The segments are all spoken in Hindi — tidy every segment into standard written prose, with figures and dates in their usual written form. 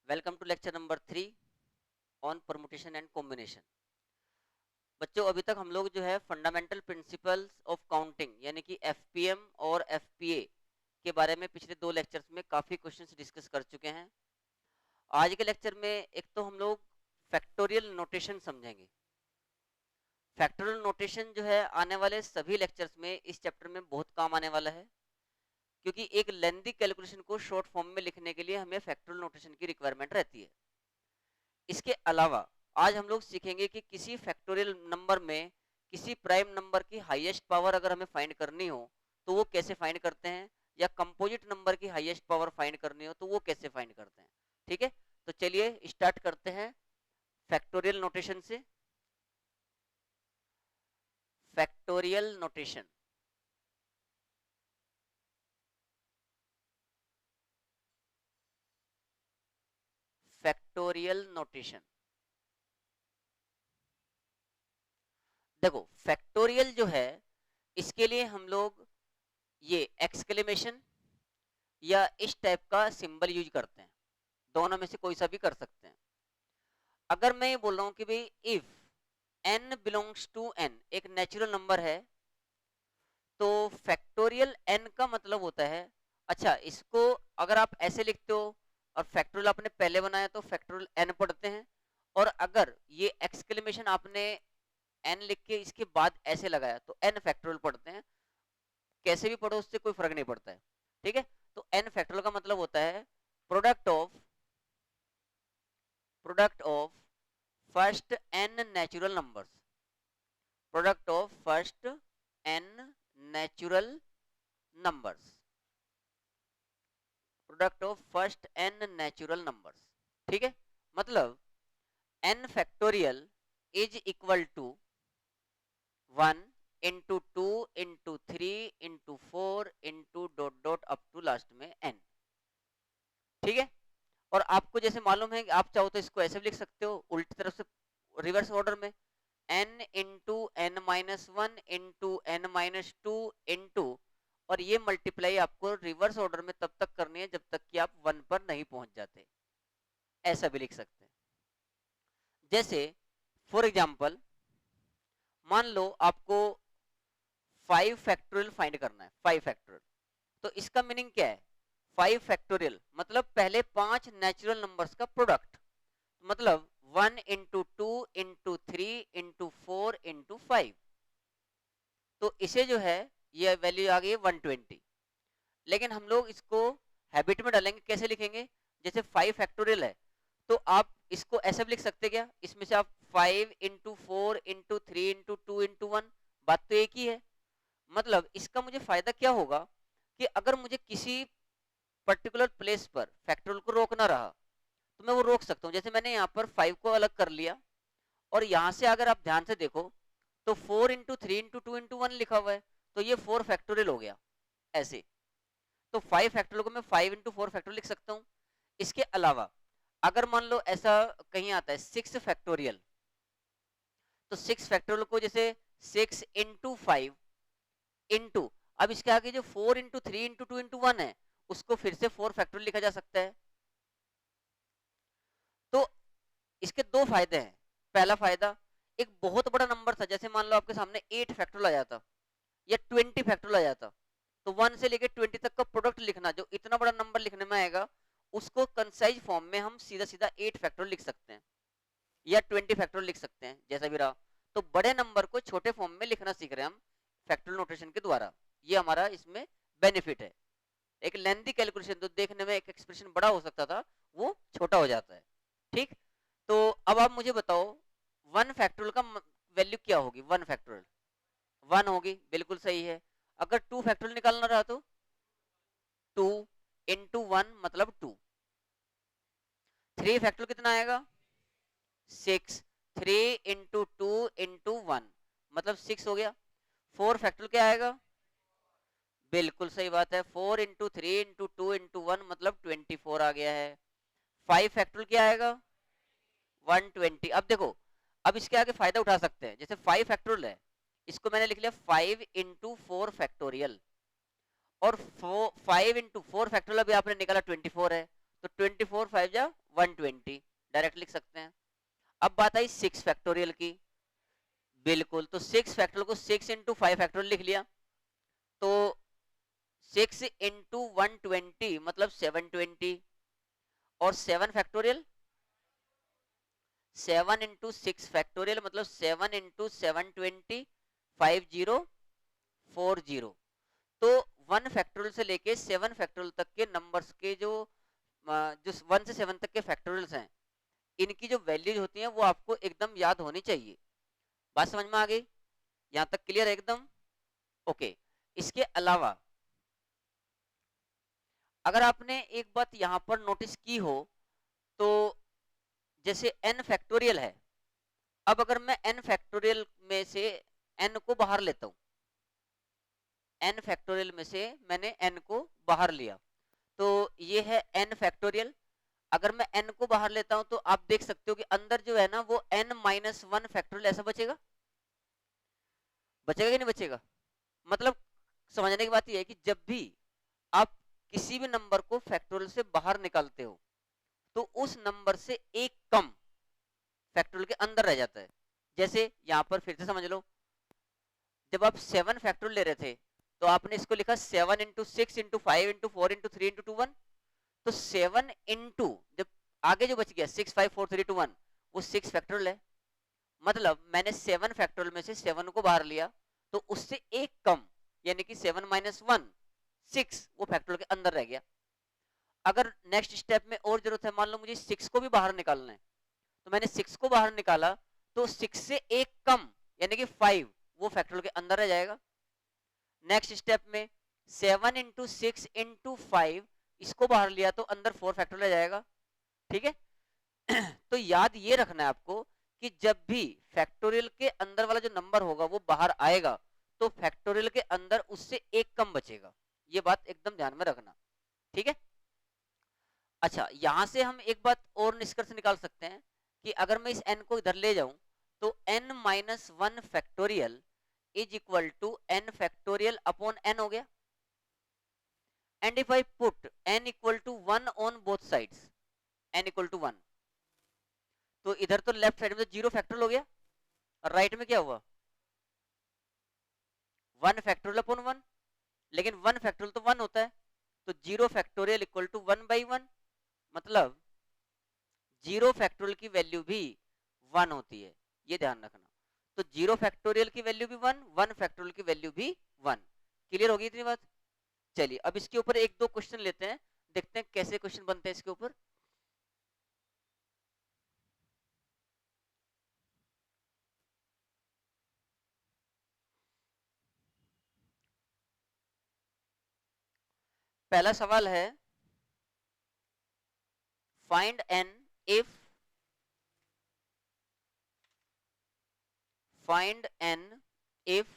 Welcome to lecture number 3 on permutation and combination. बच्चों, अभी तक हम लोग जो है फंडामेंटल प्रिंसिपल्स ऑफ काउंटिंग यानी कि एफपीएम और एफपीए के बारे में पिछले 2 लेक्चर्स में काफी क्वेश्चंस डिस्कस कर चुके हैं। आज के लेक्चर में एक तो हम लोग फैक्टोरियल नोटेशन समझेंगे। फैक्टोरियल नोटेशन जो है आने वाले सभी लेक्चर्स में इस चैप्टर में बहुत काम आने वाला है, क्योंकि एक लेंथी कैलकुलेशन को शॉर्ट फॉर्म में लिखने के लिए हमें फैक्टोरियल नोटेशन की रिक्वायरमेंट रहती है। इसके अलावा आज हम लोग सीखेंगे कि किसी फैक्टोरियल नंबर में किसी प्राइम नंबर की हाईएस्ट पावर अगर हमें फाइंड करनी हो तो वो कैसे फाइंड करते हैं, या कंपोजिट नंबर की हाईएस्ट पावर फाइंड करनी हो तो वो कैसे फाइंड करते हैं। ठीक है, तो चलिए स्टार्ट करते हैं फैक्टोरियल नोटेशन से। फैक्टोरियल नोटेशन, फैक्टोरियल नोटेशन देखो, फैक्टोरियल जो है इसके लिए हम लोग ये एक्सक्लेमेशन या इस टाइप का सिंबल यूज करते हैं। दोनों में से कोई सा भी कर सकते हैं। अगर मैं ये बोल रहा हूं कि भाई if n belongs to n एक नेचुरल नंबर है, तो फैक्टोरियल n का मतलब होता है, अच्छा इसको अगर आप ऐसे लिखते हो और फैक्टोरियल आपने पहले बनाया तो फैक्टोरियल n पढ़ते हैं, और अगर ये एक्सक्लेमेशन आपने n लिख के इसके बाद ऐसे लगाया तो n फैक्टोरियल पढ़ते हैं। कैसे भी पढ़ो उससे कोई फर्क नहीं पड़ता है। ठीक है, तो n फैक्टोरियल का मतलब होता है product of first n natural numbers, product of first n natural numbers, product of first n natural numbers. ठीक है, मतलब n factorial is equal to 1 into 2 into 3 into 4 into dot dot up to last में n। ठीक है, और आपको जैसे मालूम है कि आप चाहो तो इसको ऐसे भी लिख सकते हो उल्टी तरफ से, रिवर्स ऑर्डर में, n into n minus one into n minus two into, और ये मल्टीप्लाई आपको रिवर्स ऑर्डर में तब तक करनी है जब तक कि आप 1 पर नहीं पहुंच जाते। ऐसा भी लिख सकते हैं। जैसे फॉर एग्जाम्पल मान लो आपको 5 फैक्टोरियल फाइंड करना है, 5 फैक्टोरियल। तो इसका मीनिंग क्या है? 5 फैक्टोरियल मतलब पहले 5 नेचुरल नंबर्स का प्रोडक्ट, मतलब 1 इंटू 2 इंटू 3 इंटू 4 इंटू 5। तो इसे जो है ये वैल्यू आ गई है 120। लेकिन हम लोग इसको हैबिट में डालेंगे, कैसे लिखेंगे? जैसे 5 फैक्टोरियल है तो आप इसको ऐसे भी लिख सकते क्या, इसमें से आप 5 इंटू 4 इंटू 3 इंटू 2 इंटू 1, बात तो एक ही है। मतलब इसका मुझे फायदा क्या होगा कि अगर मुझे किसी पर्टिकुलर प्लेस पर फैक्टोरियल को रोकना रहा तो मैं वो रोक सकता हूँ। जैसे मैंने यहाँ पर 5 को अलग कर लिया, और यहाँ से अगर आप ध्यान से देखो तो 4 इंटू 3 इंटू 2 इंटू 1 लिखा हुआ है, तो ये 4 फैक्टोरियल हो गया ऐसे। तो 5 फैक्टोरियल को मैं 5 इंटू 4 फैक्टोरियल लिख सकता हूँ। इसके अलावा अगर मान लो ऐसा कहीं आता है 6 फैक्टोरियल, तो 6 फैक्टोरियल को जैसे 6 इंटू 5 इंटू, अब इसके आगे जो 4 इंटू 3 इंटू 2 इंटू 1 है उसको फिर से 4 फैक्टोरियल लिखा जा सकता है। तो इसके दो फायदे हैं। पहला फायदा, एक बहुत बड़ा नंबर था, जैसे मान लो आपके सामने 8 फैक्टोरियल आ जाता या 20 फैक्टोरियल आ जाता, तो 1 से लेके 20 तक का प्रोडक्ट लिखना, जो इतना बड़ा नंबर लिखने में आएगा, उसको कंसाइज फॉर्म में हम सीधा सीधा 8 फैक्टोरियल लिख सकते हैं या 20 फैक्टोरियल लिख सकते हैं, जैसा भी रहा। तो बड़े नंबर को छोटे फॉर्म में लिखना सीख रहे हैं हम फैक्टोरियल नोटेशन के द्वारा। ये हमारा इसमें बेनिफिट है। एक लेंथी कैलकुलेशन तो देखने में एक एक्सप्रेशन बड़ा हो सकता था, वो छोटा हो जाता है। ठीक, तो अब आप मुझे बताओ 1 फैक्टोरियल का वैल्यू क्या होगी? 1 फैक्टोरियल 1 होगी, बिल्कुल सही है। अगर 2 फैक्टोरियल निकालना रहा तो 2 इंटू 1 मतलब 2। 3 फैक्टोरियल कितना आएगा? 6। 3 इंटू 2 इंटू 1 मतलब 6 हो गया। 4 फैक्टोरियल क्या आएगा? बिल्कुल सही बात है, 4 इंटू 3 इंटू 2 इंटू 1 मतलब 24 आ गया है। 5 फैक्टोरियल क्या आएगा? 120। अब देखो, अब इसके आगे फायदा उठा सकते हैं। जैसे 5 फैक्टोरियल है, इसको मैंने लिख लिया 5 इंटू 4 फैक्टोरियल, और 5 इंटू 4 फैक्टोरियल अभी आपने निकाला 24 है, तो 24 5 जा 120 डायरेक्ट लिख सकते हैं। अब बात आई 6 फैक्टोरियल की, बिल्कुल, तो 6 फैक्टोरियल को 6 इंटू 5 फैक्टोरियल लिख लिया, तो 6 इंटू 120 मतलब 720, और 7 फैक्टोरियल 7 इंटू 6 फैक्टोरियल मतलब 7 इंटू 720 5040। तो 1 फैक्टोरियल से लेके 7 फैक्टोरियल तक के नंबर्स के जो 1 से 7 तक के फैक्टोरियल्स हैं, इनकी जो वैल्यूज होती हैं वो आपको एकदम याद होनी चाहिए। बात समझ में आ गई? यहां तक क्लियर है एकदम? ओके। इसके अलावा अगर आपने एक बात यहां पर नोटिस की हो, तो जैसे n फैक्टोरियल है, अब अगर मैं n फैक्टोरियल में से n को बाहर लेता हूं, n फैक्टोरियल में से मैंने n को बाहर लिया, तो ये है n फैक्टोरियल। अगर मैं n को बाहर लेता हूं तो आप देख सकते हो कि अंदर जो है ना वो n माइनस 1 फैक्टोरियल ऐसा बचेगा, बचेगा कि नहीं बचेगा? मतलब समझने की बात यह है कि जब भी आप किसी भी नंबर को फैक्टोरियल से बाहर निकालते हो तो उस नंबर से एक कम फैक्टोरियल के अंदर रह जाता है। जैसे यहां पर फिर से समझ लो, जब आप 7 फैक्टोरियल ले रहे थे तो आपने इसको लिखा 7 into 6 into 5 into 4 into 3 into 2 1, तो 7 इंटू जब आगे जो बच गया 6 5 4 3 2 1 वो 6 फैक्टोरियल है। मतलब मैंने 7 फैक्टोरियल में से 7 को बाहर लिया, तो उससे एक कम यानी कि 7 माइनस 1 6 वो फैक्टोरियल के अंदर रह गया। अगर नेक्स्ट स्टेप में और जरूरत है, मान लो मुझे 6 को भी बाहर निकालना है, तो मैंने 6 को बाहर निकाला, तो 6 से एक कम यानी कि 5 वो फैक्टोरियल के अंदर रह जाएगा। नेक्स्ट स्टेप में 7 इंटू 6 इंटू 5 इसको बाहर लिया तो अंदर 4 फैक्टोरियल रह जाएगा। ठीक है? तो याद ये रखना है आपको कि जब भी फैक्टोरियल के अंदर वाला जो नंबर होगा वो बाहर आएगा तो फैक्टोरियल के अंदर उससे एक कम बचेगा। ये बात एकदम ध्यान में रखना। ठीक है? अच्छा, यहां से हम एक बात और निष्कर्ष निकाल सकते हैं कि अगर मैं इस n को इधर ले जाऊं तो n minus 1 factorial is equal to n factorial upon n हो गया। And if I put n equal to 1 on both sides, n equal to 1, तो इधर तो लेफ्ट साइड में तो 0 फैक्टोरियल हो गया और राइट में क्या हुआ 1 फैक्टोरियल अपॉन 1, लेकिन 1 फैक्टोरियल तो 1 होता है, तो 0 फैक्टोरियल इक्वल टू 1 बाई 1, मतलब 0 फैक्टोरियल की वैल्यू भी 1 होती है, ये ध्यान रखना। तो 0 फैक्टोरियल की वैल्यू भी 1, 1 फैक्टोरियल की वैल्यू भी 1। क्लियर होगी इतनी बात? चलिए अब इसके ऊपर एक दो क्वेश्चन लेते हैं, देखते हैं कैसे क्वेश्चन बनते हैं इसके ऊपर। पहला सवाल है, find n if find n if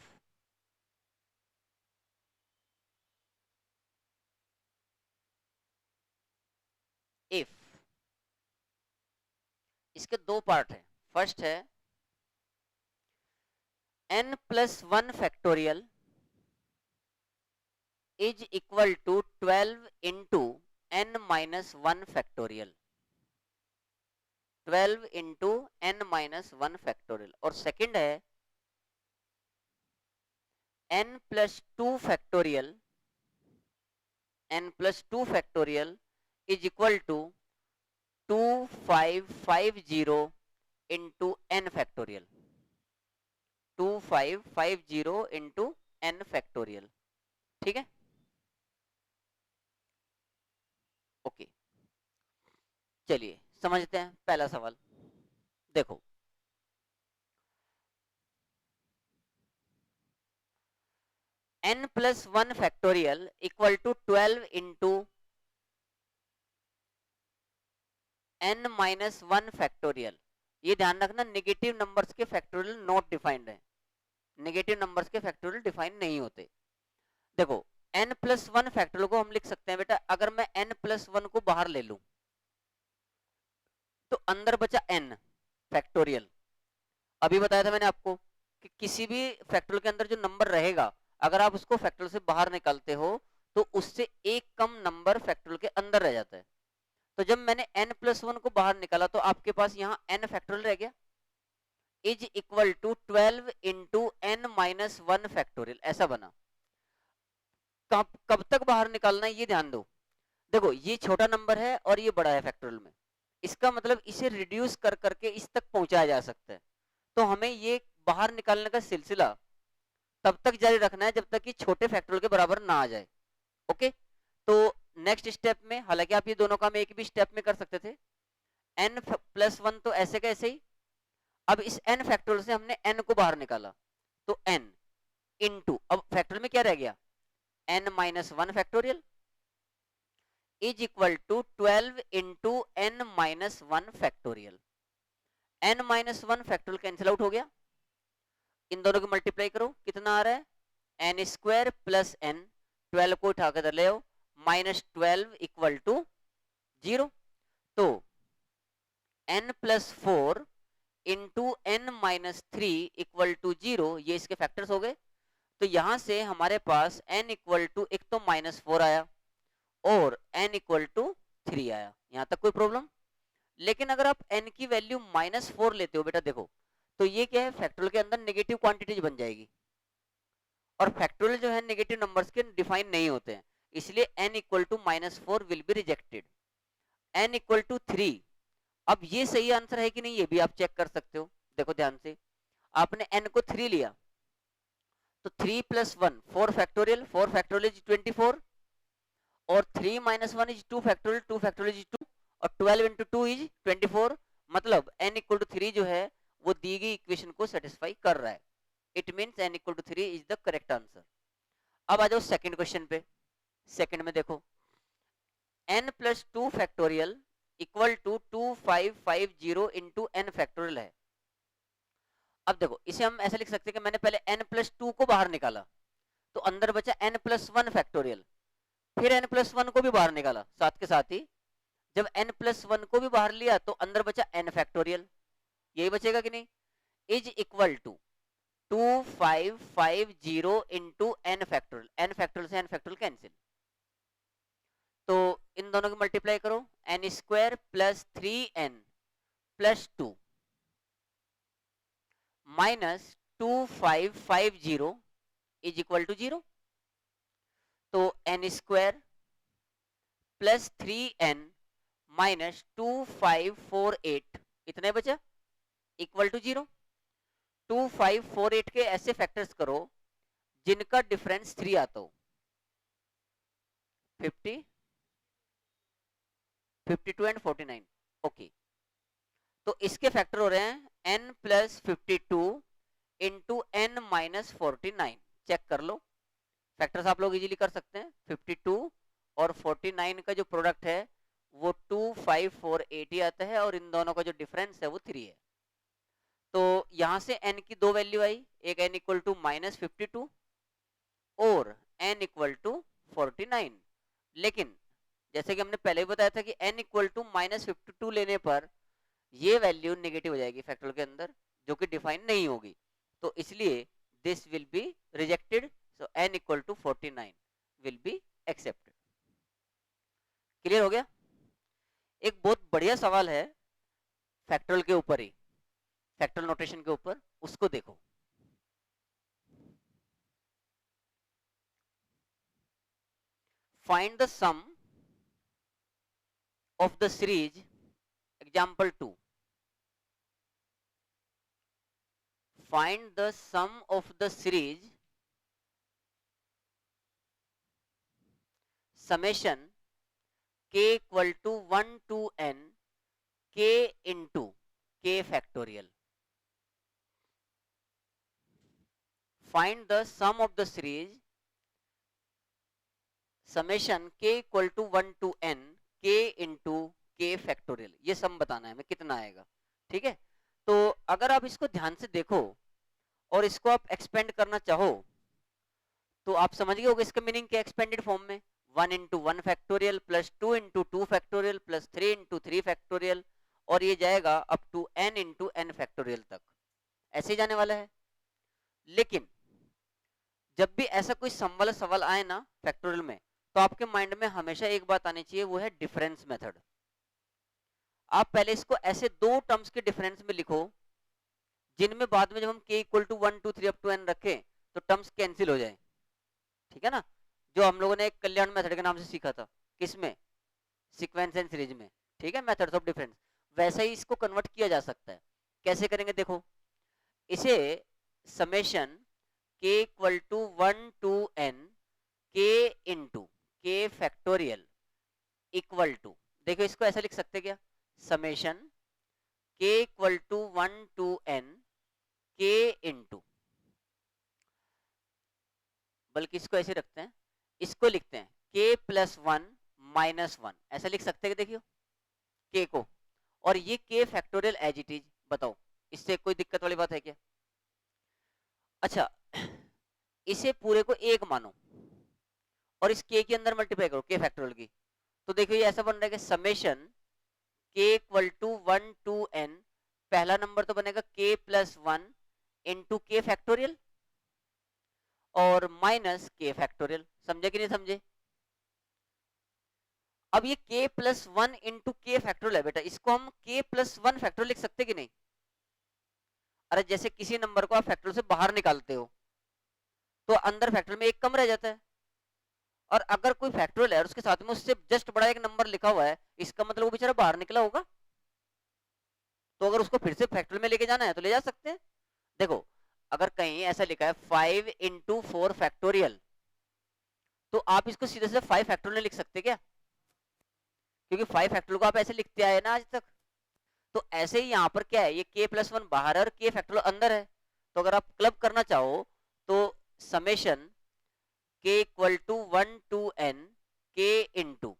if इसके दो पार्ट है। फर्स्ट है n plus 1 factorial is equal to 12 into n minus 1 factorial, 12 into n minus 1 factorial. और सेकंड है n plus 2 factorial, n plus 2 factorial is equal to 2550 into n factorial, 2550 into n factorial. ठीक है? ओके, चलिए समझते हैं पहला सवाल। देखो, n plus 1 factorial equal to 12 into n minus 1 factorial. ये ध्यान रखना, नेगेटिव नंबर्स के फैक्टोरियल नॉट डिफाइंड है, नेगेटिव नंबर्स के फैक्टोरियल डिफाइन नहीं होते। देखो, n प्लस 1 फैक्टोरियल को हम लिख सकते हैं बेटा, अगर मैं n प्लस 1 को बाहर ले लूं तो अंदर बचा n फैक्टोरियल। अभी बताया था मैंने आपको कि किसी भी फैक्टोरियल के अंदर जो नंबर रहेगा, अगर आप उसको फैक्टोरियल से बाहर निकालते हो तो उससे एक कम नंबर फैक्टोरियल के अंदर रह जाता है। तो जब मैंने n+1 को बाहर निकाला तो आपके पास यहाँ n फैक्टोरियल रह गया, is equal to 12 into n-1 factorial, ऐसा बना। कब तक बाहर निकालना है ये ध्यान दो। देखो ये छोटा नंबर है और ये बड़ा है फैक्टोरियल में, इसका मतलब इसे रिड्यूस कर करके इस तक पहुंचाया जा सकता है। तो हमें ये बाहर निकालने का सिलसिला तब तक जारी रखना है जब तक कि छोटे फैक्टोरियल के बराबर ना आ जाए। ओके, तो नेक्स्ट स्टेप में, हालांकि आप ये दोनों काम एक भी स्टेप में कर सकते थे, n+1 तो ऐसे का ऐसे ही। अब इस n फैक्टोरियल से हमने n को बाहर निकाला, तो n इंटू, अब फैक्टोरियल में क्या रह गया, n-1 factorial is equal to 12 into n-1 factorial. n-1 factorial cancel out हो गया, इन दोनों को मल्टीप्लाई करो, कितना आ रहा है, n² प्लस n, 12 को उठा कर ले आओ, -12 इक्वल टू 0। तो n+4 into n-3 equal to 0, ये इसके फैक्टर्स हो गए। तो यहां से हमारे पास n इक्वल टू, एक तो -4 आया और n इक्वल टू 3 आया, यहां तक कोई प्रॉब्लम। लेकिन अगर आप n की वैल्यू -4 लेते हो बेटा, देखो तो ये क्या है, फैक्टोरियल के अंदर नेगेटिव क्वांटिटीज बन जाएगी, और फैक्टोरियल जो है नेगेटिव नंबर्स के डिफाइन नहीं होते हैं, इसलिए n equal to -4 will be rejected. n equal to 3, अब ये सही आंसर है कि नहीं ये भी आप चेक कर सकते हो। देखो ध्यान से, आपने n को 3 लिया, तो 3 + 1 4 फैक्टोरियल, 4 फैक्टोरियल इज 24, और 3 - 1 इज 2 फैक्टोरियल, 2 फैक्टोरियल इज 2, और 12 इंटू 2 इज 24। मतलब n इक्वल टू 3 जो है वो दी गई इक्वेशन को सेटिस्फाई कर रहा है। It means n equal to 3 is the correct answer. अब आ जाओ सेकंड क्वेश्चन पे। सेकंड में देखो, n+2 factorial equal to 2550 into n factorial है। अब देखो इसे हम ऐसे लिख सकते हैं कि मैंने पहले n+2 को बाहर निकाला, तो अंदर बचा n+1 फैक्टोरियल, फिर n+1 को भी बाहर निकाला, साथ के साथ ही जब n+1 को भी बाहर लिया तो अंदर बचा n फैक्टोरियल, यही बचेगा कि नहीं, is equal to 2550 into n factorial, n factorial से n फैक्टोरियल कैंसिल, तो इन दोनों को मल्टीप्लाई करो, n² plus 3n plus 2 minus 2550 is equal to 0। तो n² प्लस 3n माइनस 2548 इतने बचा, इक्वल टू 0। 2548 के ऐसे फैक्टर्स करो जिनका डिफरेंस 3 आता हो, 50, 52 एंड 49। ओके, तो इसके फैक्टर हो रहे हैं n plus 52 into n minus 49। Check कर लो, फैक्टर्स आप लोग इजीली कर सकते हैं। 52 और 49 का जो प्रोडक्ट है वो 2548 ही आता है, और इन दोनों का जो डिफरेंस है वो 3 है। तो यहां से n की दो वैल्यू आई, एक n इक्वल टू -52 और n इक्वल टू 49। लेकिन जैसे कि हमने पहले भी बताया था कि n इक्वल टू -52 लेने पर ये वैल्यू नेगेटिव हो जाएगी फैक्टोरियल के अंदर, जो कि डिफाइन नहीं होगी, तो इसलिए this will be rejected. So n equal to 49 will be accepted. Clear हो गया? एक बहुत बढ़िया सवाल है फैक्टोरियल के ऊपर ही, फैक्टोरियल नोटेशन के ऊपर, उसको देखो। Find the sum of the series example 2। Find the sum of the series summation k equal to 1 to n k into k factorial. Find the sum of the series summation k equal to 1 to n k into k factorial। ये सम बताना है हमें कितना आएगा, ठीक है। तो अगर आप इसको ध्यान से देखो और इसको आप एक्सपेंड करना चाहो तो आप समझ गए होगे इसका मीनिंग क्या, एक्सपेंडेड फॉर्म में 1 into 1 factorial plus 2 into 2 factorial plus 3 into 3 factorial, और ये जाएगा up to n into n factorial तक, ऐसे ही जाने वाला है। लेकिन जब भी ऐसा कोई सम वाला सवाल आए ना फैक्टोरियल में, तो आपके माइंड में हमेशा एक बात आनी चाहिए, वो है डिफरेंस मेथड। आप पहले इसको ऐसे दो टर्म्स के डिफरेंस में लिखो, जिनमें बाद में जब हम k equal to 1 2 3 up to n रखें तो टर्म्स कैंसिल हो जाए, ठीक है ना, जो हम लोगों ने एक कल्याण मेथड के नाम से सीखा था, किसमें, सीक्वेंस एंड सीरीज में, ठीक है, मेथड्स ऑफ डिफरेंस। वैसे ही इसको कन्वर्ट किया जा सकता है। कैसे करेंगे देखो, इसे summation k equal to 1 to n k into k factorial equal to, देखो इसको ऐसा लिख सकते क्या, summation k equal to 1 to n k into, बल्कि इसको ऐसे रखते हैं, इसको लिखते हैं k प्लस 1 माइनस 1, ऐसा लिख सकते हैं, देखियो k को, और ये k factorial as it is. बताओ इससे कोई दिक्कत वाली बात है क्या? अच्छा, इसे पूरे को एक मानो और इस k के अंदर मल्टीप्लाई करो k फैक्टोरियल की, तो देखो ये ऐसा बन रहा है कि summation k equal to 1 to n, पहला नंबर तो बनेगा k plus 1 into k factorial और माइनस k फैक्टोरियल। समझे कि नहीं समझे? अब ये k plus 1 into k factorial है बेटा, इसको हम k प्लस 1 फैक्टोरियल लिख सकते कि नहीं? अरे जैसे किसी नंबर को आप फैक्टोरियल से बाहर निकालते हो तो अंदर फैक्टोरियल में एक कम रह जाता है, और अगर कोई फैक्टोरियल है और उसके साथ में उससे जस्ट बड़ा एक नंबर लिखा हुआ है, इसका मतलब वो बेचारा बाहर निकला होगा, तो अगर उसको फिर से फैक्टोरियल में लेके जाना है तो ले जा सकते हैं। देखो अगर कहीं ऐसा लिखा है 5 इंटू 4 फैक्टोरियल, तो आप इसको सीधे से 5 फैक्टोरियल लिख सकते क्या? क्योंकि 5 फैक्टोरियल को आप ऐसे लिखते आए ना आज तक। तो ऐसे ही यहाँ पर क्या है, ये k प्लस 1 बाहर है और k फैक्टोरियल अंदर है, तो अगर आप क्लब करना चाहो तो summation k equal to 1 to n k into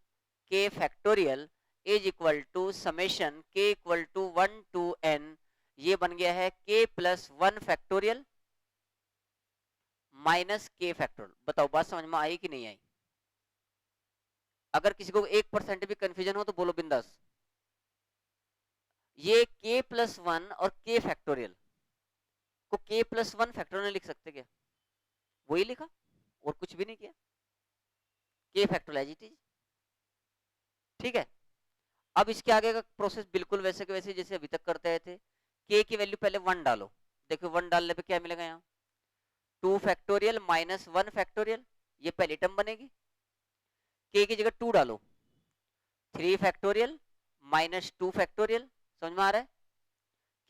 k factorial is equal to summation k equal to 1 to n, ये बन गया है k plus 1 factorial minus k factorial. बताओ बात समझ में आई कि नहीं आई? अगर किसी को 1% भी कंफ्यूजन हो तो बोलो बिंदास। ये k प्लस 1 और k फैक्टोरियल को k प्लस 1 फैक्टोरियल लिख सकते क्या? वही लिखा और कुछ भी नहीं किया, k factorial as it is, ठीक है। अब इसके आगे का प्रोसेस बिल्कुल वैसे के वैसे जैसे अभी तक करते आए थे। k की वैल्यू पहले 1 डालो, देखो 1 डालने पे क्या मिलेगा, यहाँ 2 फैक्टोरियल माइनस 1 फैक्टोरियल, ये पहली टर्म बनेगी। k की जगह 2 डालो, 3 फैक्टोरियल माइनस 2 फैक्टोरियल, समझ में आ रहा है?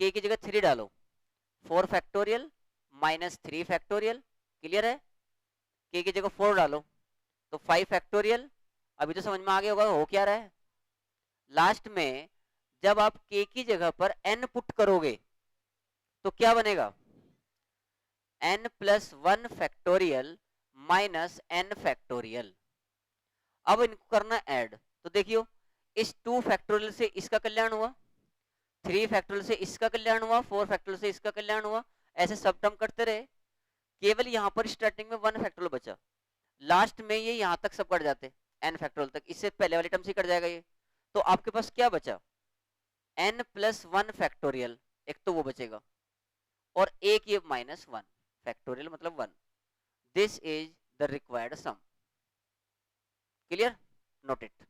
k की जगह 3 डालो, 4 फैक्टोरियल माइनस 3 फैक्टोरियल, क्लियर है? k की जगह 4 डालो तो 5 फैक्टोरियल, अभी तो समझ में आ गया होगा हो क्या रहा है। लास्ट में जब आप k की जगह पर n पुट करोगे तो क्या बनेगा, n plus 1 factorial minus n factorial. अब इनको करना ऐड, तो देखियो इस 2 फैक्टोरियल से इसका कल्याण हुआ, 3 फैक्टोरियल से इसका कल्याण हुआ, 4 फैक्टोरियल से इसका कल्याण हुआ, ऐसे सब टर्म करते रहे। केवल यहाँ पर स्टार्टिंग में 1 फैक्टोरियल बचा, लास्ट में ये यहाँ तक सब कट जाते n फैक्टोरियल तक, इससे पहले वाली टर्म से कट जाएगा ये, तो आपके पास क्या बचा, n प्लस 1 फैक्टोरियल, एक तो वो बचेगा, और एक ये माइनस 1 फैक्टोरियल मतलब 1। This is the required sum, clear, note it.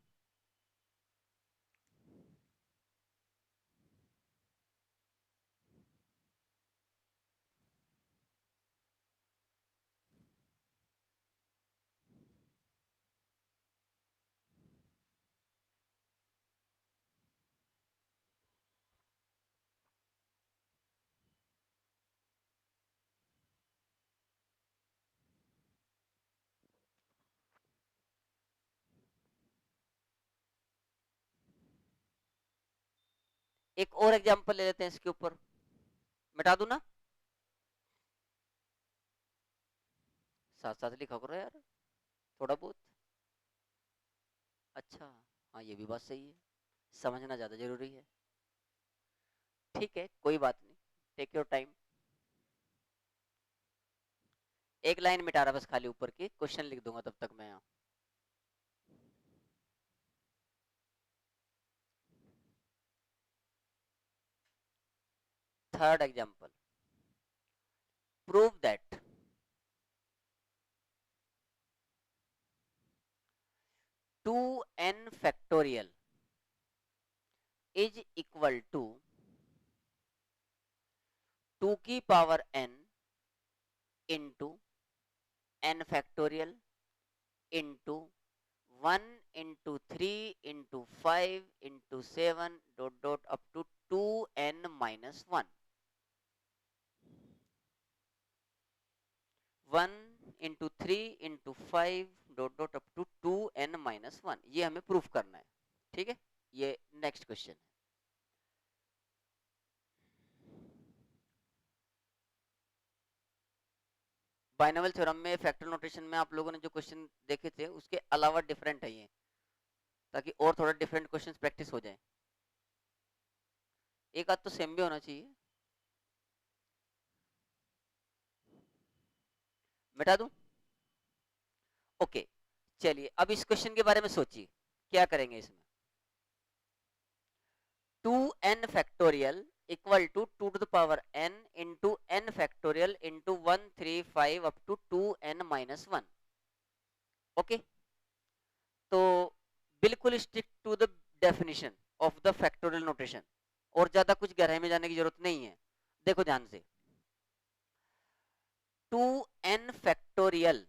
एक और एग्जांपल ले लेते हैं इसके ऊपर, मिटा दूं ना, साथ साथ लिखा करो यार थोड़ा बहुत। अच्छा, हाँ ये भी बात सही है, समझना ज्यादा जरूरी है, ठीक है कोई बात नहीं, टेक योर टाइम। एक लाइन मिटा रहा बस खाली ऊपर की, क्वेश्चन लिख दूंगा तब तक मैं यहाँ। Third example, prove that 2n factorial is equal to 2 की power n into n factorial into 1 into 3 into 5 into 7 dot dot up to 2n minus 1। 1 into 3 into 5 dot dot up to 2n minus 1, ये हमें प्रूफ करना है। ठीक है, ये नेक्स्ट क्वेश्चन है। बाइनोमियल थ्योरम में फैक्टोरियल नोटेशन में आप लोगों ने जो क्वेश्चन देखे थे उसके अलावा डिफरेंट है ये, ताकि और थोड़ा डिफरेंट क्वेश्चंस प्रैक्टिस हो जाए। एक आध तो सेम भी होना चाहिए। मिटा दूं? ओके, चलिए अब इस क्वेश्चन के बारे में सोचिए क्या करेंगे इसमें। 2n factorial equal to 2 to the power n into n factorial into 135 up to 2n minus 1। Okay, तो बिल्कुल stick to the definition of the factorial notation, और ज्यादा कुछ गहराई में जाने की जरूरत नहीं है। देखो ध्यान से, 2n फैक्टोरियल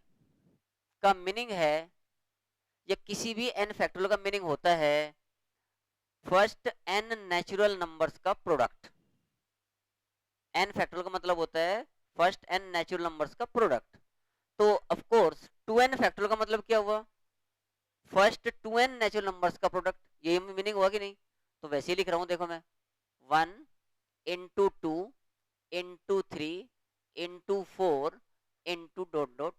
का मीनिंग है, या किसी भी n फैक्टोरियल का मीनिंग होता है फर्स्ट n नेचुरल नंबर्स का प्रोडक्ट। n फैक्टोरियल का मतलब होता है फर्स्ट n नेचुरल नंबर्स का प्रोडक्ट। तो ऑफ कोर्स 2n फैक्टोरियल का मतलब क्या हुआ? फर्स्ट 2n नेचुरल नंबर्स का प्रोडक्ट। ये मीनिंग हुआ कि नहीं? तो वैसे ही लिख रहा हूं, देखो मैं 1 into 2 into 3 into 4 into dot dot,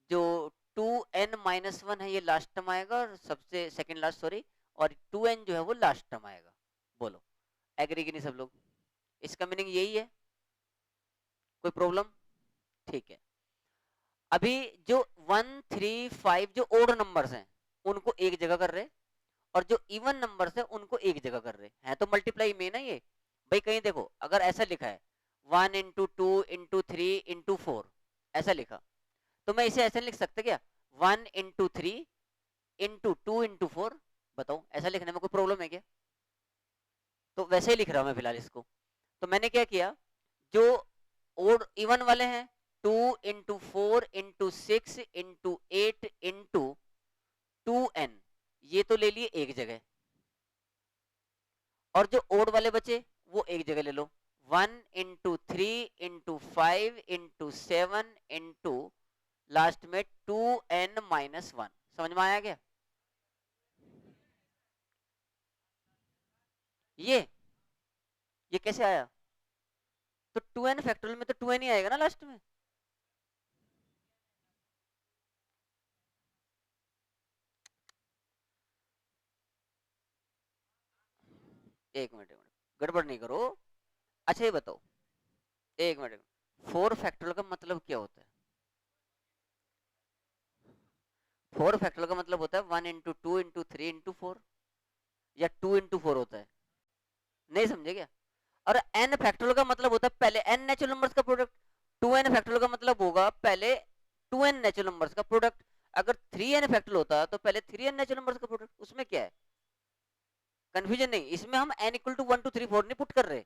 जो 2n माइनस 1 है ये लास्ट टर्म आएगा, और सबसे सेकंड लास्ट सॉरी, और 2n जो है वो लास्ट टर्म आएगा। बोलो एग्री कि नहीं सब लोग? इसका मीनिंग यही है, कोई प्रॉब्लम? ठीक है, अभी जो 1 3 5 जो ओड नंबर्स हैं उनको एक जगह कर रहे, और जो इवन नंबर्स हैं उनको एक जगह कर रहे हैं, तो मल्टीप्लाई में ना ये। भाई कहीं देखो अगर ऐसा लिखा है 1 इंटू 2 इंटू 3 इंटू 4 ऐसा लिखा, तो मैं इसे ऐसे लिख सकता क्या? 1 इंटू 3 इंटू 2 इंटू 4। बताओ ऐसा लिखने में कोई प्रॉब्लम है क्या? तो वैसे ही लिख रहा हूं मैं फिलहाल इसको। तो मैंने क्या किया, जो ओड इवन वाले हैं 2 into 4 into 6 into 8 into 2n, ये तो ले लिए एक जगह, और जो ओड वाले बचे वो एक जगह ले लो, 1 into 3 into 5 into 7 into last में 2n माइनस 1। समझ में आया क्या? ये कैसे आया? तो 2n फैक्टोरियल में तो 2n ही आएगा ना लास्ट में। एक मिनट गड़बड़ नहीं करो। अच्छा ये बताओ, एक मिनट, 4 फैक्टोरियल का मतलब क्या होता है? 4 फैक्टोरियल का मतलब होता है 1 इंटू 2 इंटू 3 इंटू 4, या 2 इंटू 4 होता है? नहीं समझे क्या? और n फैक्टोरियल का मतलब होता है पहले n नेचुरल नंबर्स का प्रोडक्ट। 2n फैक्टोरियल का मतलब होगा पहले 2n नेचुरल नंबर्स का प्रोडक्ट। अगर 3n फैक्टोरियल होता तो पहले 3n नेचुरल नंबर्स का प्रोडक्ट। उसमें क्या है? कंफ्यूजन नहीं, इसमें हम n इक्वल टू 1 2 3 4 नहीं पुट कर रहे।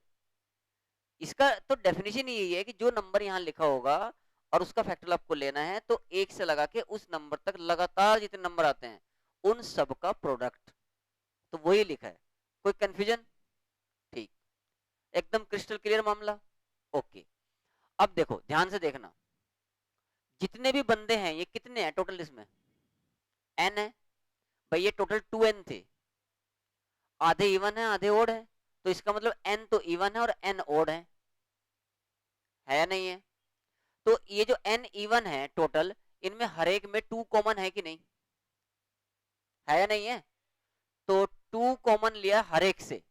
इसका तो डेफिनेशन ही यही है कि जो नंबर यहाँ लिखा होगा और उसका फैक्टोरियल आपको लेना है, तो एक से लगा के उस नंबर तक लगातार जितने नंबर आते हैं उन सब का प्रोडक्ट, तो वही लिखा है। कोई कंफ्यूजन? ठीक, एकदम क्रिस्टल क्लियर मामला। ओके, अब देखो ध्यान से देखना, जितने भी बंदे हैं ये कितने हैं टोटल इसमें? n है भाई, ये टोटल 2n थे, आधे इवन है आधे ओड है, तो इसका मतलब n तो इवन है और n ओड है या नहीं है? तो ये जो n इवन है टोटल, इनमें हर एक में 2 कॉमन है कि नहीं? है या नहीं है? तो 2 कॉमन लिया हर एक से,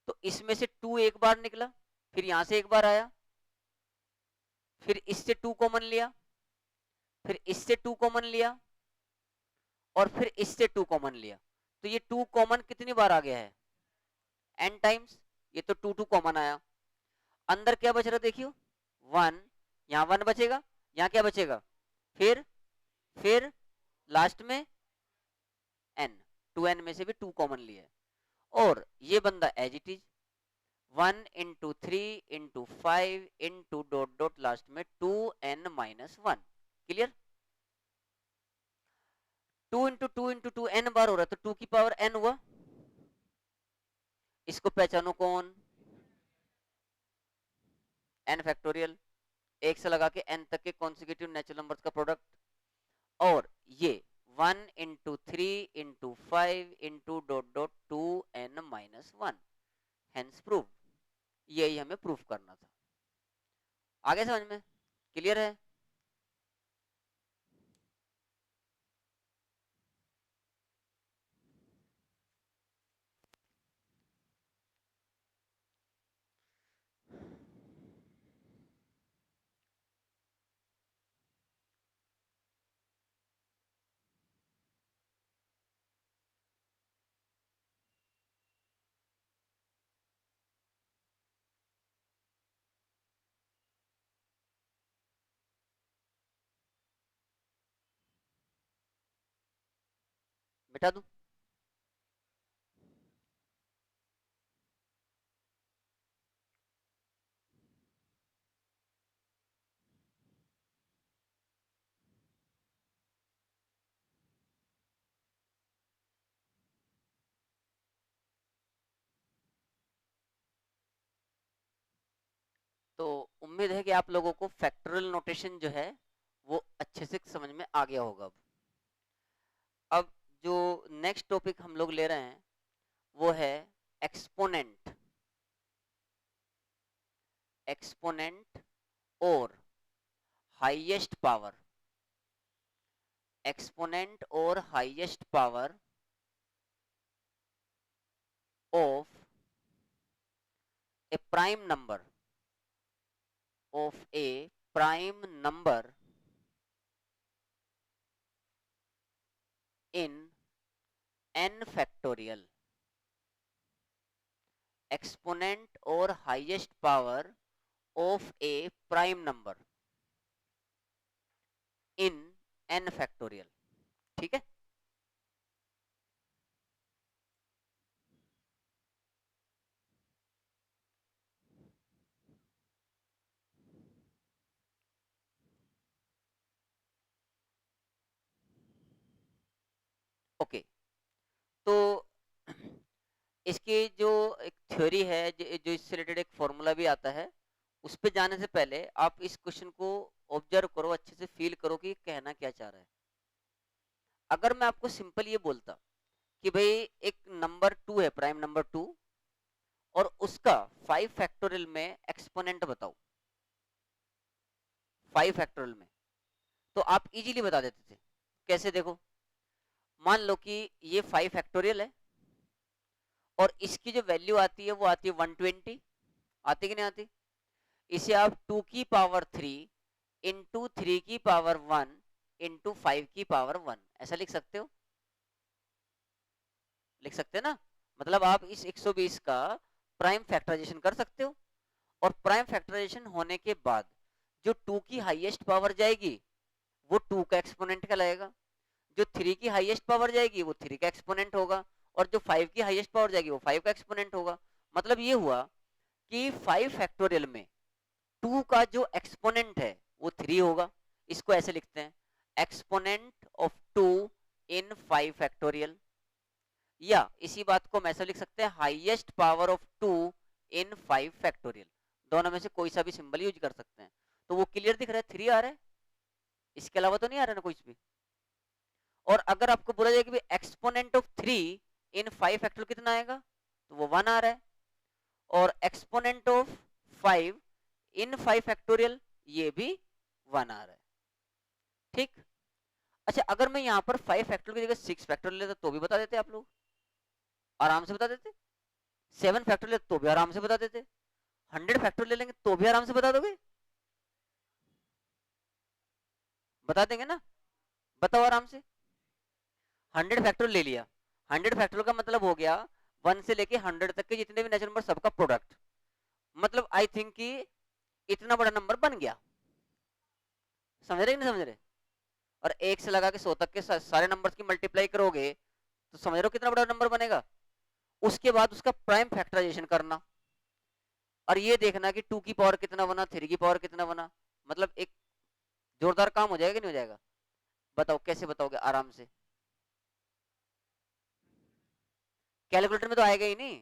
तो इसमें से 2 एक बार निकला, फिर यहां से एक बार आया, फिर इससे 2 कॉमन लिया, फिर इससे 2 कॉमन लिया, और फिर इससे 2 कॉमन लिया। तो ये 2 कॉमन कितनी बार आ गया है? n times. ये तो 2 2 कॉमन आया। अंदर क्या बच रहा देखियो, 1, यहाँ 1 बचेगा, यहाँ क्या बचेगा, फिर लास्ट में n, 2n में से भी 2 कॉमन लिया है। और ये बंदा as it is 1 into 3 into 5 into dot dot last में 2n-1। Clear? 2 into 2 into 2 n बार हो रहा है तो 2 की पावर n हुआ। इसको पहचानो कौन? n factorial. एक से लगा के n तक के कॉन्सिक्यूटिव नेचुरल नंबर्स का प्रोडक्ट। और ये 1 into 3 into 5 into dot dot 2n-1 hence prove. यही हमें प्रूफ करना था। आगे समझ में? क्लियर है? बिठा दूं? तो उम्मीद है कि आप लोगों को फैक्टोरियल नोटेशन जो है वो अच्छे से समझ में आ गया होगा। अब जो नेक्स्ट टॉपिक हम लोग ले रहे हैं वो है एक्सपोनेंट। एक्सपोनेंट और हाईएस्ट पावर। एक्सपोनेंट और highest power of a prime number, of a prime number in n factorial। Exponent और highest power of a prime number in n factorial. ठीक है? ओके, तो इसकी जो एक थ्योरी है, जो इससे रिलेटेड एक फॉर्मूला भी आता है, उस पे जाने से पहले आप इस क्वेश्चन को ऑब्जर्व करो, अच्छे से फील करो कि कहना क्या चाह रहा है। अगर मैं आपको सिंपल ये बोलता कि भाई एक नंबर 2 है, प्राइम नंबर 2, और उसका 5 फैक्टोरियल में एक्सपोनेंट बताओ, 5 फैक्टोरियल में, तो आप इजीली बता देते थे। कैसे? देखो, मान लो कि ये 5 फैक्टोरियल है और इसकी जो वैल्यू आती है वो आती है 120। आती कि नहीं आती? इसे आप 2 की पावर 3 इंटू 3 की पावर 1 इंटू 5 की पावर 1 ऐसा लिख सकते हो। लिख सकते हैं ना? मतलब आप इस 120 का प्राइम फैक्टराइजेशन कर सकते हो, और प्राइम फैक्टराइजेशन होने के बाद जो 2 की हाईएस्ट पावर जाएगी वो 2 का एक्सपोनेंट कहलाएगा, जो 3 की हाईएस्ट पावर जाएगी वो 3 का एक्सपोनेंट होगा, और जो 5 की हाईएस्ट पावर जाएगी वो 5 का एक्सपोनेंट होगा। मतलब ये हुआ कि 5 फैक्टोरियल में 2 का जो एक्सपोनेंट है वो 3 होगा। इसको ऐसे लिखते हैं, एक्सपोनेंट ऑफ 2 इन 5 फैक्टोरियल। या इसी बात को हम ऐसे लिख सकते हैं, highest power of 2 in 5 factorial. दोनों में से कोई सा भी सिंबल यूज कर सकते हैं। तो वो क्लियर दिख रहा है, 3 आ रहा है, इसके अलावा तो नहीं आ रहा ना कुछ भी। और अगर आपको बोला जाए कि एक्सपोनेंट ऑफ 3 इन 5 फैक्टोरियल कितना आएगा, तो वो 1 आ रहा है। और एक्सपोनेंट ऑफ 5 इन 5 फैक्टोरियल, ये भी 1 आ रहा है। ठीक? अच्छा, अगर मैं यहाँ पर 5 फैक्टोरियल की जगह 6 फैक्टोरियल लेता तो भी बता देते आप लोग, आराम से बता देते। 7 फैक्टोरियल तो भी आराम से बता देते। 100 फैक्टोरियल ले लेंगे तो भी आराम से बता दोगे। बता देंगे ना? बताओ आराम से। 100 फैक्टोरियल ले लिया, 100 फैक्टोरियल का मतलब हो गया 1 से लेके 100 तक के जितने भी नेचुरल नंबर सबका प्रोडक्ट। मतलब आई थिंक कि इतना बड़ा नंबर बन गया। समझ रहे कि नहीं समझ रहे? और 1 से लगा के 100 तक के सारे नंबर्स की मल्टीप्लाई करोगे तो समझ रहे हो कितना बड़ा नंबर बनेगा। उसके बाद उसका प्राइम फैक्टराइजेशन करना और ये देखना कि 2 की पावर कितना बना, 3 की पावर कितना बना। मतलब एक जोरदार काम हो जाएगा, नहीं हो जाएगा? बताओ कैसे बताओगे आराम से? कैलकुलेटर में तो आएगा ही नहीं।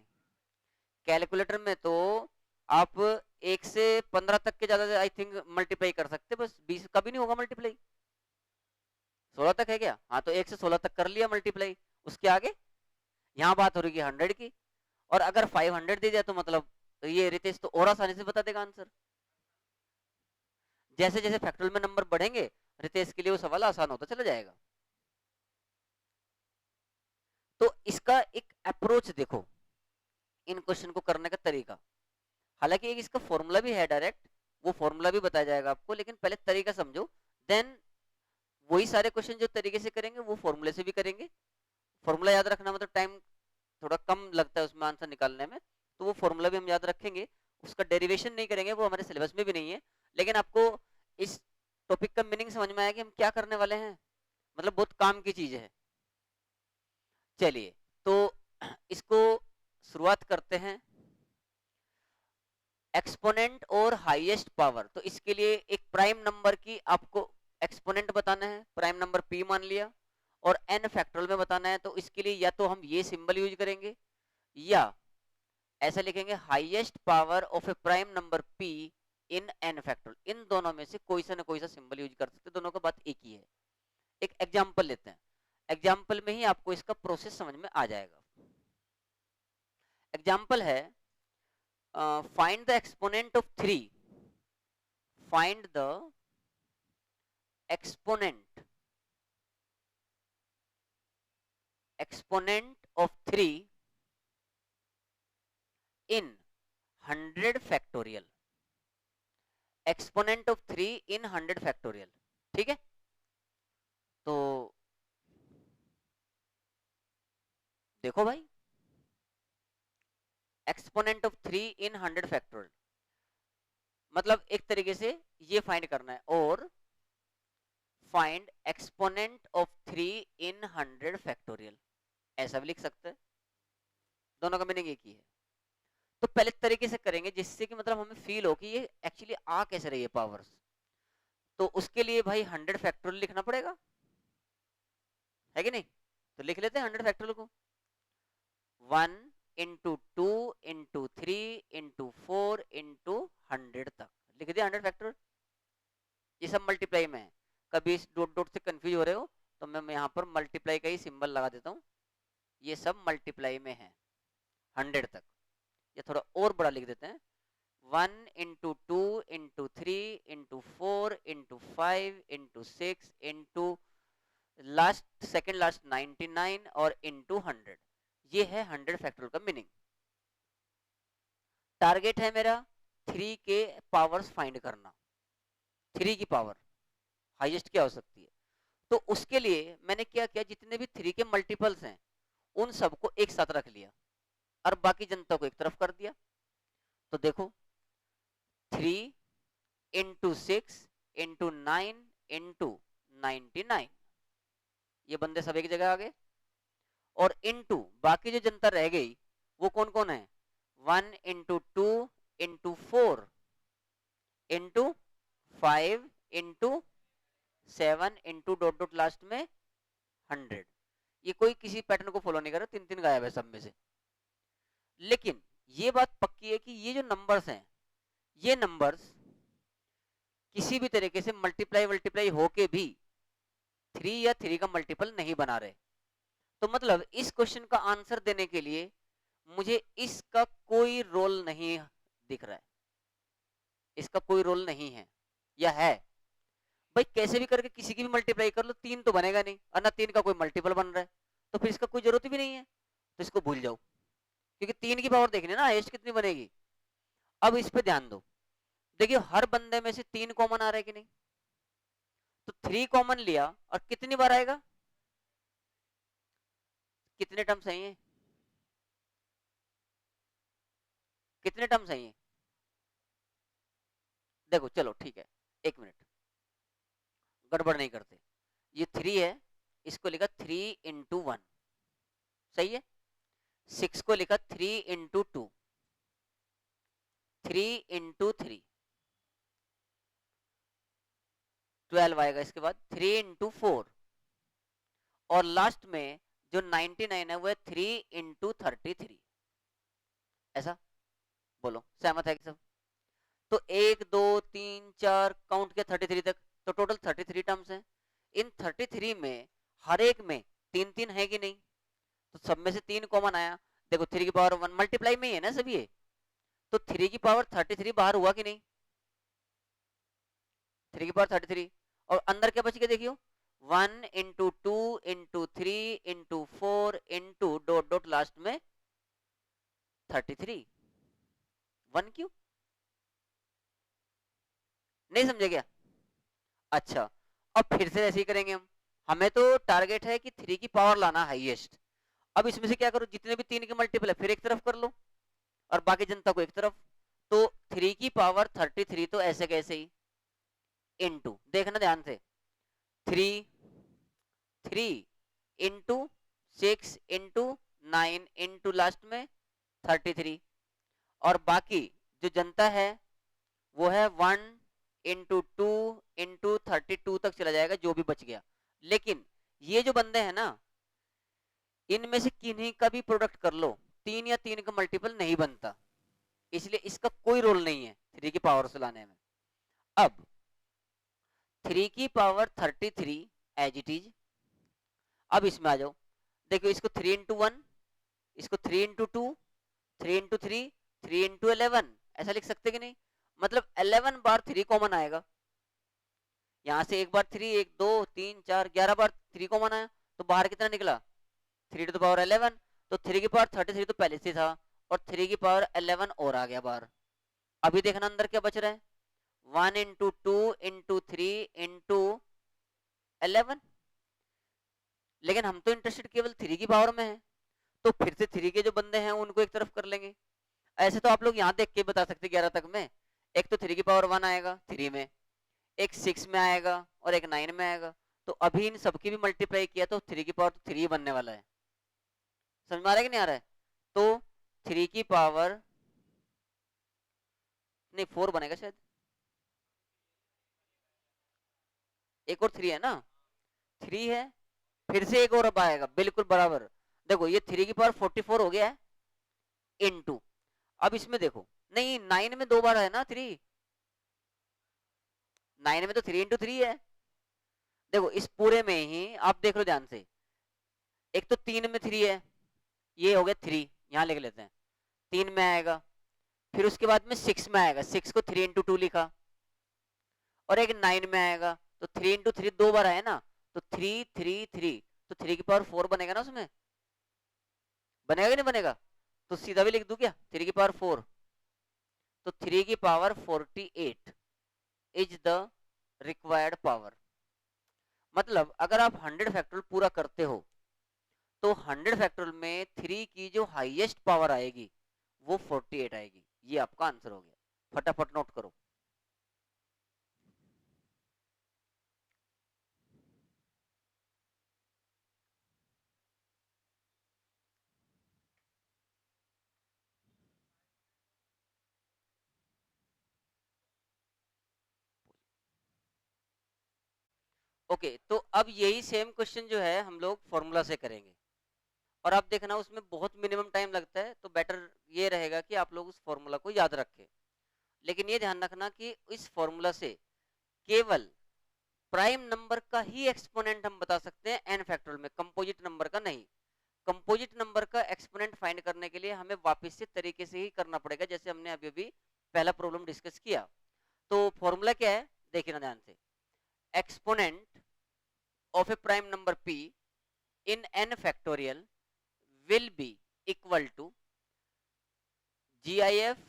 कैलकुलेटर में तो आप 1 से 15 तक के ज्यादा आई थिंक मल्टीप्लाई कर सकते, बस 20 कभी नहीं होगा मल्टीप्लाई। 16 तक है क्या? हाँ तो 1 से 16 तक कर लिया मल्टीप्लाई, उसके आगे यहाँ बात हो रही है 100 की। और अगर 500 दे दिया तो मतलब ये रितेश तो और आसानी से बता देगा आंसर। जैसे जैसे फैक्टोरियल में नंबर बढ़ेंगे रितेश के लिए वो सवाल आसान होता चला जाएगा। तो इसका एक अप्रोच देखो, इन क्वेश्चन को करने का तरीका। हालांकि एक इसका फॉर्मूला भी है डायरेक्ट, वो फॉर्मूला भी बताया जाएगा आपको, लेकिन पहले तरीका समझो, देन वही सारे क्वेश्चन जो तरीके से करेंगे वो फॉर्मूले से भी करेंगे। फॉर्मूला याद रखना मतलब टाइम थोड़ा कम लगता है उसमें आंसर निकालने में, तो वो फॉर्मूला भी हम याद रखेंगे। उसका डेरिवेशन नहीं करेंगे, वो हमारे सिलेबस में भी नहीं है, लेकिन आपको इस टॉपिक का मीनिंग समझ में आया कि हम क्या करने वाले हैं, मतलब बहुत काम की चीज है। चलिए तो इसको शुरुआत करते हैं। एक्सपोनेंट और हाईएस्ट पावर, तो इसके लिए एक प्राइम नंबर की आपको एक्सपोनेंट बताना है, प्राइम नंबर p मान लिया, और n फैक्टोरियल में बताना है, तो इसके लिए या तो हम ये सिंबल यूज करेंगे या ऐसा लिखेंगे highest power of a prime number p in n factorial. इन दोनों में से कोई सा ना कोई सा सिंबल यूज कर सकते, दोनों का बात एक ही है। एक एग्जांपल लेते हैं, एग्जांपल में ही आपको इसका प्रोसेस समझ में आ जाएगा। एग्जांपल है find the exponent of 3, find the exponent of 3 in 100 factorial, exponent of 3 in 100 factorial। ठीक है, तो देखो भाई, exponent of 3 in 100 factorial मतलब एक तरीके से ये फाइंड करना है, और find exponent of 3 in 100 factorial, ऐसा भी लिख सकते हैं। दोनों का मीनिंग एक ही है। तो पहले तरीके से करेंगे जिससे कि मतलब हमें फील हो कि ये एक्चुअली आ कैसे रही है पावर्स। तो उसके लिए भाई 100 फैक्टोरियल लिखना पड़ेगा, है कि नहीं? तो लिख लेते हैं 100 फैक्टोरियल को। 1 इंटू 2 इंटू 3 इंटू 4 इंटू 100 तक लिख दिया 100 फैक्टोरियल। ये सब मल्टीप्लाई में है, कभी इस डॉट डॉट से कंफ्यूज हो रहे हो तो मैं यहाँ पर मल्टीप्लाई का ही सिंबल लगा देता हूँ। ये सब मल्टीप्लाई में है 100 तक। ये थोड़ा और बड़ा लिख देते हैं, 1 into 2 into 3 into 4 into 5 into 6 into last second last 99 और इंटू 100। ये है 100 फैक्टोरियल का मीनिंग। टारगेट है मेरा 3 के पावर्स फाइंड करना, 3 की पावर हाईएस्ट क्या हो सकती है। तो उसके लिए मैंने क्या किया, जितने भी 3 के मल्टीपल्स हैं उन सबको एक साथ रख लिया और बाकी जनता को एक तरफ कर दिया। तो देखो 3 इंटू 6 इंटू 9 इंटू 99, ये बंदे सब एक जगह आ गए। और इंटू बाकी जो जनता रह गई वो कौन कौन है, 1 into 2 into 4 into 5 into 7 into dot dot last में 100। ये कोई किसी पैटर्न को फॉलो नहीं कर रहा, 3 3 गायब है सब में से। लेकिन ये बात पक्की है कि ये जो नंबर्स हैं, ये नंबर्स किसी भी तरीके से मल्टीप्लाई होके भी 3 या 3 का मल्टीपल नहीं बना रहे। तो मतलब इस क्वेश्चन का आंसर देने के लिए मुझे इसका कोई रोल नहीं दिख रहा है, इसका कोई रोल नहीं है या है। भाई कैसे भी करके किसी की भी मल्टीप्लाई कर लो 3 तो बनेगा नहीं, और ना 3 का कोई मल्टीपल बन रहा है, तो फिर इसका कोई जरूरत भी नहीं है, तो इसको भूल जाओ। क्योंकि 3 की पावर देखनी है ना हाईएस्ट कितनी बनेगी। अब इस पे ध्यान दो, देखिए हर बंदे में से 3 कॉमन आ रहा है कि नहीं, तो 3 कॉमन लिया और कितनी बार आएगा, कितने टर्म सही है, कितने टर्म सही है? देखो चलो ठीक है, एक मिनट, गड़बड़ नहीं करते। ये 3 है, इसको लिखा 3 इंटू 1, सही है। 6 को लिखा 3 इंटू 2, 3 इंटू 3 12 आएगा, इसके बाद 3 इंटू 4, और लास्ट में जो 99 है वो है 3 इंटू 33। ऐसा बोलो, सहमत है कि सब? तो 1 2 3 4 काउंट किया 33 तक, तो टोटल 33 टर्म्स हैं। इन 33 में हर एक में 3 3 है कि नहीं? तो सब में से 3 कॉमन आया। देखो 3 की पावर 1 मल्टीप्लाई में ही है ना सब ये, तो 3 की पावर 33 बाहर हुआ कि नहीं? 3 की पावर 33, और अंदर क्या बच गया देखियो, 1 into 2 into 3 into 4 into dot dot last में 33। 1 क्यों? नहीं समझे क्या? अच्छा, अब फिर से ऐसे ही करेंगे हम। हमें तो टारगेट है कि 3 की पावर लाना हाईएस्ट। अब इसमें से क्या करो, जितने भी 3 के मल्टीपल है फिर एक तरफ कर लो, और बाकी जनता को एक तरफ। तो 3 की पावर 33 तो ऐसे कैसे ही इनटू, देखना ध्यान से, 3 3 इंटू 6 इंटू 9 इंटू लास्ट में 33, और बाकी जो जनता है वो है 1 इंटू 2 इंटू 32 तक चला जाएगा जो भी बच गया। लेकिन ये जो बंदे हैं ना, इनमें से किन्हीं का भी प्रोडक्ट कर लो, 3 या 3 का मल्टीपल नहीं बनता, इसलिए इसका कोई रोल नहीं है 3 की पावर से लाने में। अब 3 की पावर 33 एज इट इज। अब इसमें आ जाओ, देखो इसको 3 इंटू 1, इसको 3 इंटू 2, 3 इंटू 3, 3 इंटू 11, ऐसा लिख सकते कि नहीं? मतलब 11 बार 3 कॉमन आएगा, यहां से एक बार 3, 1 2 3 4 11 बार 3 कॉमन आया, तो बाहर कितना निकला? 3 टू द पावर 11। तो 3 की पावर 33 तो पहले से था, और 3 की पावर 11 और आ गया बाहर। अभी देखना अंदर क्या बच रहा है, 1 इंटू 2 इंटू 3 इंटू 11। लेकिन हम तो इंटरेस्टेड केवल 3 की पावर में है, तो फिर से 3 के जो बंदे हैं उनको एक तरफ कर लेंगे। ऐसे तो आप लोग यहाँ देख के बता सकते 11 तक में, एक तो 3 की पावर 1 आएगा 3 में, एक 6 में आएगा, और एक 9 में आएगा। तो अभी इन सबकी भी मल्टीप्लाई किया तो 3 की पावर तो 3 बनने वाला है। समझ में आ रहा है कि नहीं आ रहा है? तो 3 की पावर, नहीं 4 बनेगा शायद, एक और 3 है ना, 3 है, फिर से एक और अब आएगा बिल्कुल बराबर। देखो ये 3 की पावर 44 हो गया है इनटू, अब इसमें देखो, नहीं 9 में 2 बार है ना 3, 9 में तो 3 इंटू 3 है। देखो इस पूरे में ही आप देख लो ध्यान से, एक तो 3 में 3 है, ये हो गया 3, यहां लिख लेते हैं, 3 में आएगा, फिर उसके बाद में 6 में आएगा, 6 को 3 इंटू 2 लिखा, और एक 9 में आएगा, तो 3 इंटू 3 2 बार आए ना, तो 3 3 3, तो 3 की पावर 4 बनेगा ना उसमें, बनेगा कि नहीं बनेगा? तो सीधा भी लिख दूं क्या, 3 की पावर 4, तो 3 की power 48 is the required power. मतलब अगर आप 100 फैक्टोरियल पूरा करते हो, तो 100 फैक्टोरियल में 3 की जो हाईएस्ट पावर आएगी वो 48 आएगी। ये आपका आंसर हो गया, फटाफट नोट करो। ओके तो अब यही सेम क्वेश्चन जो है हम लोग फॉर्मूला से करेंगे, और आप देखना उसमें बहुत मिनिमम टाइम लगता है, तो बेटर ये रहेगा कि आप लोग उस फॉर्मूला को याद रखें। लेकिन ये ध्यान रखना कि इस फॉर्मूला से केवल प्राइम नंबर का ही एक्सपोनेंट हम बता सकते हैं एन फैक्टोरियल में, कंपोजिट नंबर का नहीं। कंपोजिट नंबर का एक्सपोनेंट फाइंड करने के लिए हमें वापस से तरीके से ही करना पड़ेगा, जैसे हमने अभी अभी पहला प्रॉब्लम डिस्कस किया। तो फॉर्मूला क्या है देखिए ना ध्यान से, exponent of a prime number p in n factorial will be equal to gif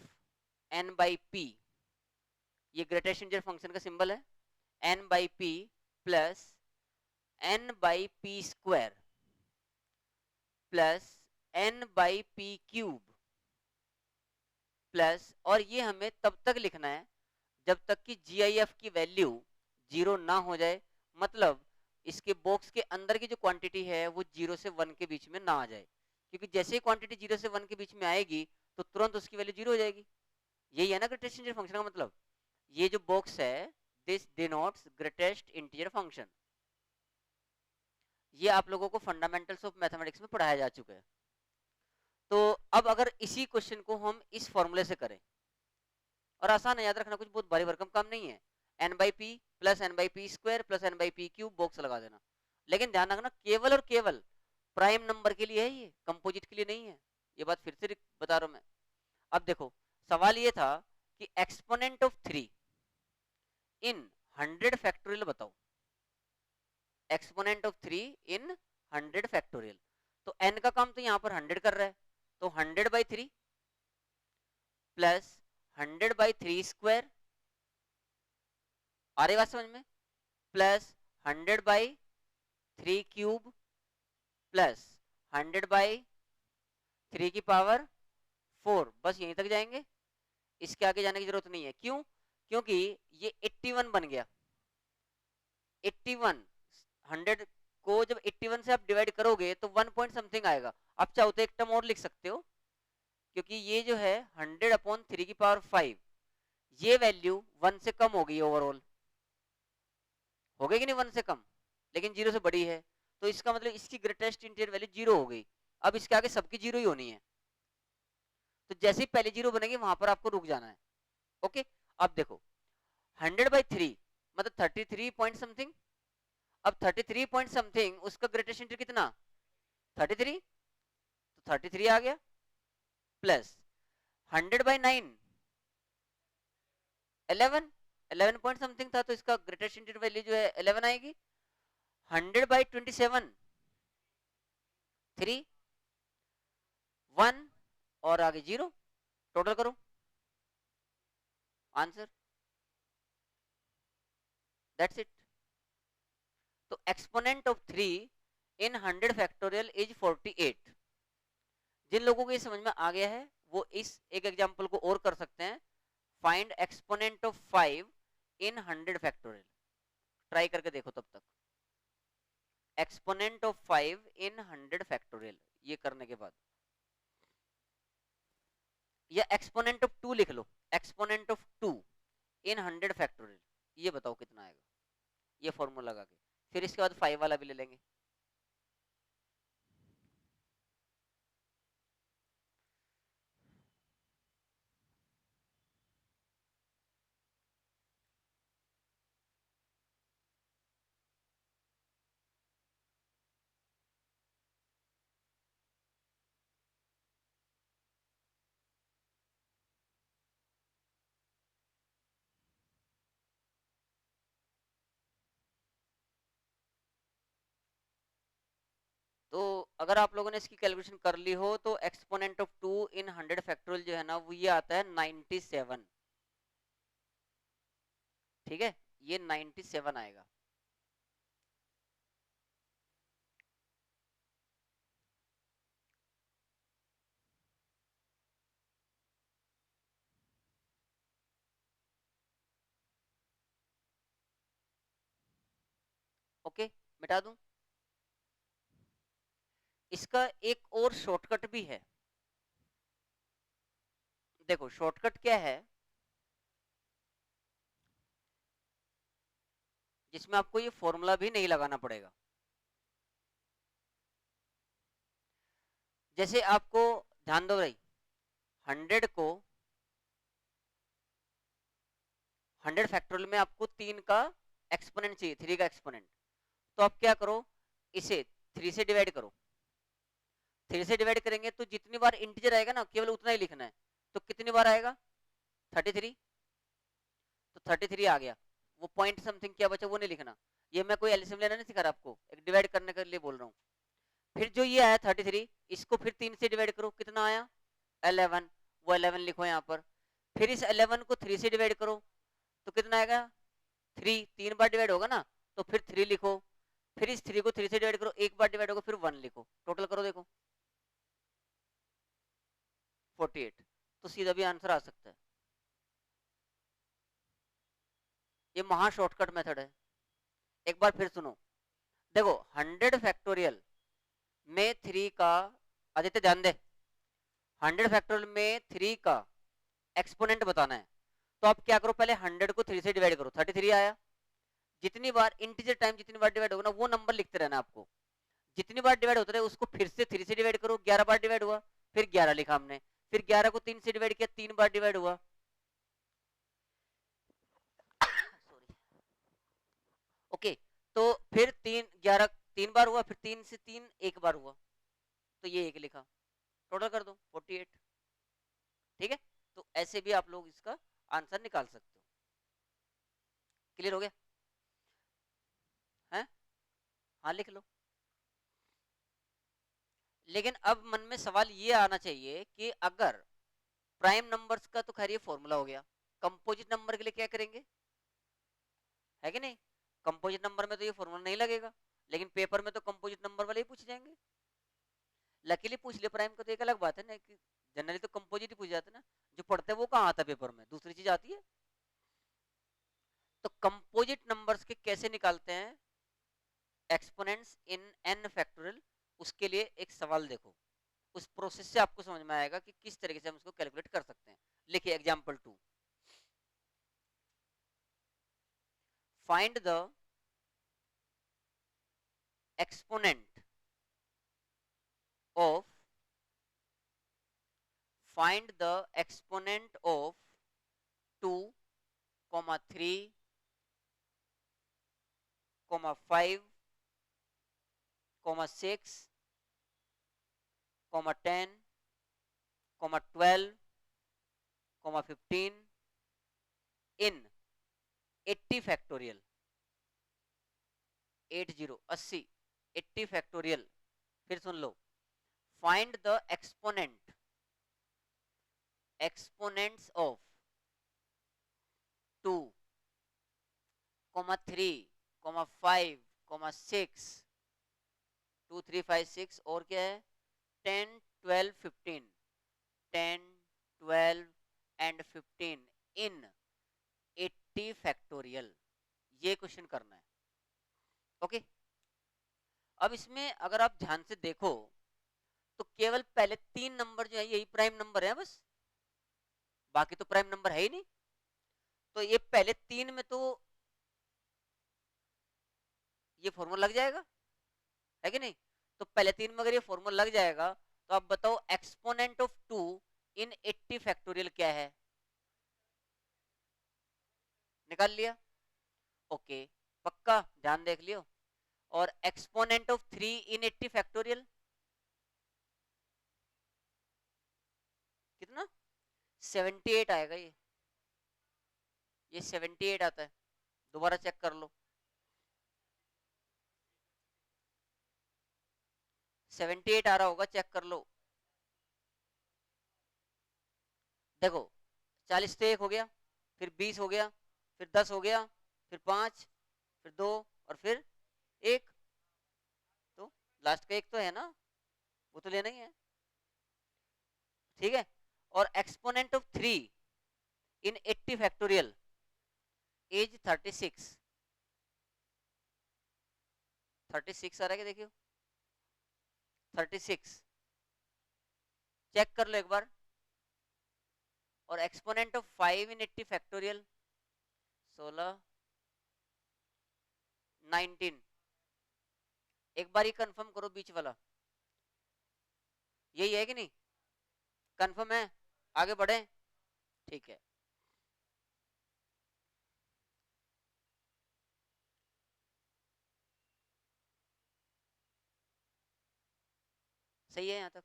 n by p, ये ग्रेटेस्ट इंटीजर फंक्शन का सिंबल है, n by p plus n by p square plus n by p cube plus, और ये हमें तब तक लिखना है जब तक कि gif की वैल्यू 0 ना हो जाए, मतलब इसके बॉक्स के अंदर की जो क्वांटिटी है वो 0 से 1 के बीच में ना आ जाए। क्योंकि जैसे ही क्वांटिटी 0 से 1 के बीच में आएगी तो तुरंत उसकी वैल्यू 0 हो जाएगी। यही है ना ग्रेटेस्ट इंटीजर फंक्शन का मतलब। ये जो बॉक्स है this denotes greatest integer function. ये आप लोगों को फंडामेंटल्स ऑफ मैथमेटिक्स में पढ़ाया जा चुका है। तो अब अगर इसी क्वेश्चन को हम इस फॉर्मूले से करें, और आसान है, याद रखना, कुछ बहुत भारी भरकम काम नहीं है। N by p plus n by p square plus n by p cube box लगा देना। लेकिन ध्यान रखना केवल और केवल प्राइम नंबर के लिए है, ये कंपोजिट के लिए नहीं है। ये बात फिर से बता रहा हूं मैं। अब देखो सवाल ये था कि एक्सपोनेंट ऑफ 3 इन 100 फैक्टोरियल बताओ। Exponent of 3 in 100 factorial. तो n का काम तो यहां पर 100 कर रहा है, तो 100/3 प्लस 100/3 स्क्वायर, आ रही बात समझ में, प्लस 100/3 क्यूब प्लस 100/3 की पावर 4। बस यहीं तक जाएंगे, इसके आगे जाने की जरूरत नहीं है। क्यों? क्योंकि ये 81 बन गया। 81 100 को जब 81 से आप डिवाइड करोगे तो 1 पॉइंट समथिंग आएगा। आप चाहो तो एक टर्म और लिख सकते हो, क्योंकि ये जो है 100/3 की पावर 5, ये वैल्यू 1 से कम हो गई ओवरऑल। हो गई कि नहीं 1 से कम, लेकिन 0 से बड़ी है, तो इसका मतलब इसकी ग्रेटेस्ट इंटीजर वैल्यू 0 हो गई। अब इसके आगे सबकी 0 ही होनी है, तो जैसे ही पहले 0 बनेगी वहां पर आपको रुक जाना है। ओके, अब देखो 100/3 मतलब 33 पॉइंट समथिंग। अब 33 पॉइंट समथिंग उसका ग्रेटेस्ट इंटीजर कितना, 33, तो 33 आ गया, प्लस 100/9 11 पॉइंट समथिंग था, तो इसका ग्रेटेस्ट इंटीजर वैल्यू जो है 11 आएगी। 100/27 3 1 और आगे 0, टोटल करो आंसर, दैट्स इट। तो exponent of 3 in 100 factorial is 48। जिन लोगों को ये समझ में आ गया है वो इस एक एग्जांपल को और कर सकते हैं। Find exponent of 5 in 100 factorial. Try करके देखो तब तक। एक्सपोनेंट ऑफ 5 इन 100 फैक्टोरियल, ये करने के बाद या एक्सपोनेंट ऑफ 2 लिख लो। एक्सपोनेंट ऑफ 2 इन 100 फैक्टोरियल, ये बताओ कितना आएगा, ये फॉर्मूला लगा के। फिर इसके बाद 5 वाला भी ले लेंगे। तो अगर आप लोगों ने इसकी कैलकुलेशन कर ली हो तो एक्सपोनेंट ऑफ 2 इन 100 फैक्टोरियल जो है ना वो ये आता है 97। ठीक है, ये 97 आएगा। ओके, मिटा दूं। इसका एक और शॉर्टकट भी है। देखो शॉर्टकट क्या है, जिसमें आपको ये फॉर्मूला भी नहीं लगाना पड़ेगा। जैसे आपको ध्यान दो भाई, 100 को 100 फैक्टोरियल में आपको 3 का एक्सपोनेंट चाहिए, 3 का एक्सपोनेंट। तो आप क्या करो, इसे 3 से डिवाइड करो। 3 से डिवाइड करेंगे तो जितनी बार इंटीजर आएगा ना केवल उतना ही लिखना है। तो कितनी बार आएगा, 33। तो 33 आ गया, वो पॉइंट समथिंग क्या बचा वो नहीं लिखना। ये मैं कोई एलसीएम लेना नहीं सिखा रहा आपको, एक डिवाइड करने के लिए बोल रहा हूँ। फिर जो ये आया 33, इसको फिर 3 से डिवाइड करो, कितना आया 11, वो 11 लिखो यहाँ पर। फिर इस 11 को 3 से डिवाइड करो तो कितना आएगा 3, 3 बार डिवाइड होगा ना, तो फिर 3 लिखो। फिर इस 3 को 3 से डिवाइड करो, एक बार डिवाइड होगा, फिर 1 लिखो, टोटल करो, देखो 48। तो सीधा भी आंसर आ सकता है। ये महा शॉर्टकट मेथड है। एक बार फिर सुनो, देखो 100 फैक्टोरियल में 3 का आदित्य ध्यान दे, 100 फैक्टोरियल में 3 का एक्सपोनेंट बताना है, तो आप क्या करो, पहले 100 को 3 से डिवाइड करो, 33 आया। जितनी बार इंटीजर टाइम जितनी बार डिवाइड होगा ना, वो नंबर लिखते रहना आपको। जितनी बार डिवाइड होता है उसको फिर से 3 से डिवाइड करो, 11 बार डिवाइड हुआ, फिर 11 लिखा हमने, फिर 11 को 3 से डिवाइड किया, 3 बार डिवाइड हुआ। ओके, तो फिर 11 3 बार हुआ, फिर 3 से 3 एक बार हुआ, तो ये एक लिखा, टोटल कर दो 48। ठीक है, तो ऐसे भी आप लोग इसका आंसर निकाल सकते हो। क्लियर हो गया है? हाँ लिख लो। लेकिन अब मन में सवाल ये आना चाहिए कि अगर प्राइम नंबर्स का तो खैर ये फॉर्मूला हो गया, कंपोजिट नंबर के लिए क्या करेंगे, है कि नहीं? कंपोजिट नंबर में तो ये फॉर्मूला नहीं लगेगा, लेकिन पेपर में तो कंपोजिट नंबर वाले ही पूछ जाएंगे। लकीली पूछ लिया प्राइम का तो एक अलग बात है ना, कि जनरली तो कंपोजिट ही पूछ जाते ना, जो पढ़ते हैं वो कहाँ आता है पेपर में, दूसरी चीज आती है। तो कंपोजिट नंबर्स के कैसे निकालते हैं एक्सपोनेंट्स इन एन फैक्टोरियल, उसके लिए एक सवाल देखो, उस प्रोसेस से आपको समझ में आएगा कि किस तरीके से हम इसको कैलकुलेट कर सकते हैं। लिखिए example 2, find the exponent of find the exponent of 2, 3, 5, 6, 10, 12, 15 in 80 factorial, 80 80 factorial. फिर सुन लो, फाइंड द एक्सपोनेंट्स ऑफ 2, 3, 5, 6, 2, 3, 5, 6 और क्या है 10, 12, 15, 10, 12 एंड 15 इन 80 फैक्टोरियल। ये क्वेश्चन करना है। ओके, अब इसमें अगर आप ध्यान से देखो तो केवल पहले 3 नंबर जो है यही प्राइम नंबर है बस, बाकी तो प्राइम नंबर है ही नहीं। तो ये पहले 3 में तो ये फॉर्मूला लग जाएगा, है कि नहीं? तो पहले 3 में अगर ये फॉर्मूला लग जाएगा तो आप बताओ एक्सपोनेंट ऑफ 2 इन 80 फैक्टोरियल क्या है? निकाल लिया? ओके, पक्का ध्यान देख लियो। और एक्सपोनेंट ऑफ 3 इन 80 फैक्टोरियल कितना? 78 आएगा ये 78 आता है, दोबारा चेक कर लो। 78 आ रहा होगा, चेक कर लो। देखो 40 तो एक हो गया, फिर 20 हो गया, फिर 10 हो गया, फिर 5, फिर 2 और फिर 1, तो लास्ट का एक तो है ना, वो तो लेना ही है। ठीक है, और exponent of 3 in 80 factorial as 36, 36 आ रहा है, देखियो 36, चेक कर लो एक बार। और एक्सपोनेंट ऑफ 5 इन 80 फैक्टोरियल 16, 19। एक बार ही कंफर्म करो बीच वाला, यही है कि नहीं? कंफर्म है? आगे बढ़े? ठीक है, सही है यहाँ तक?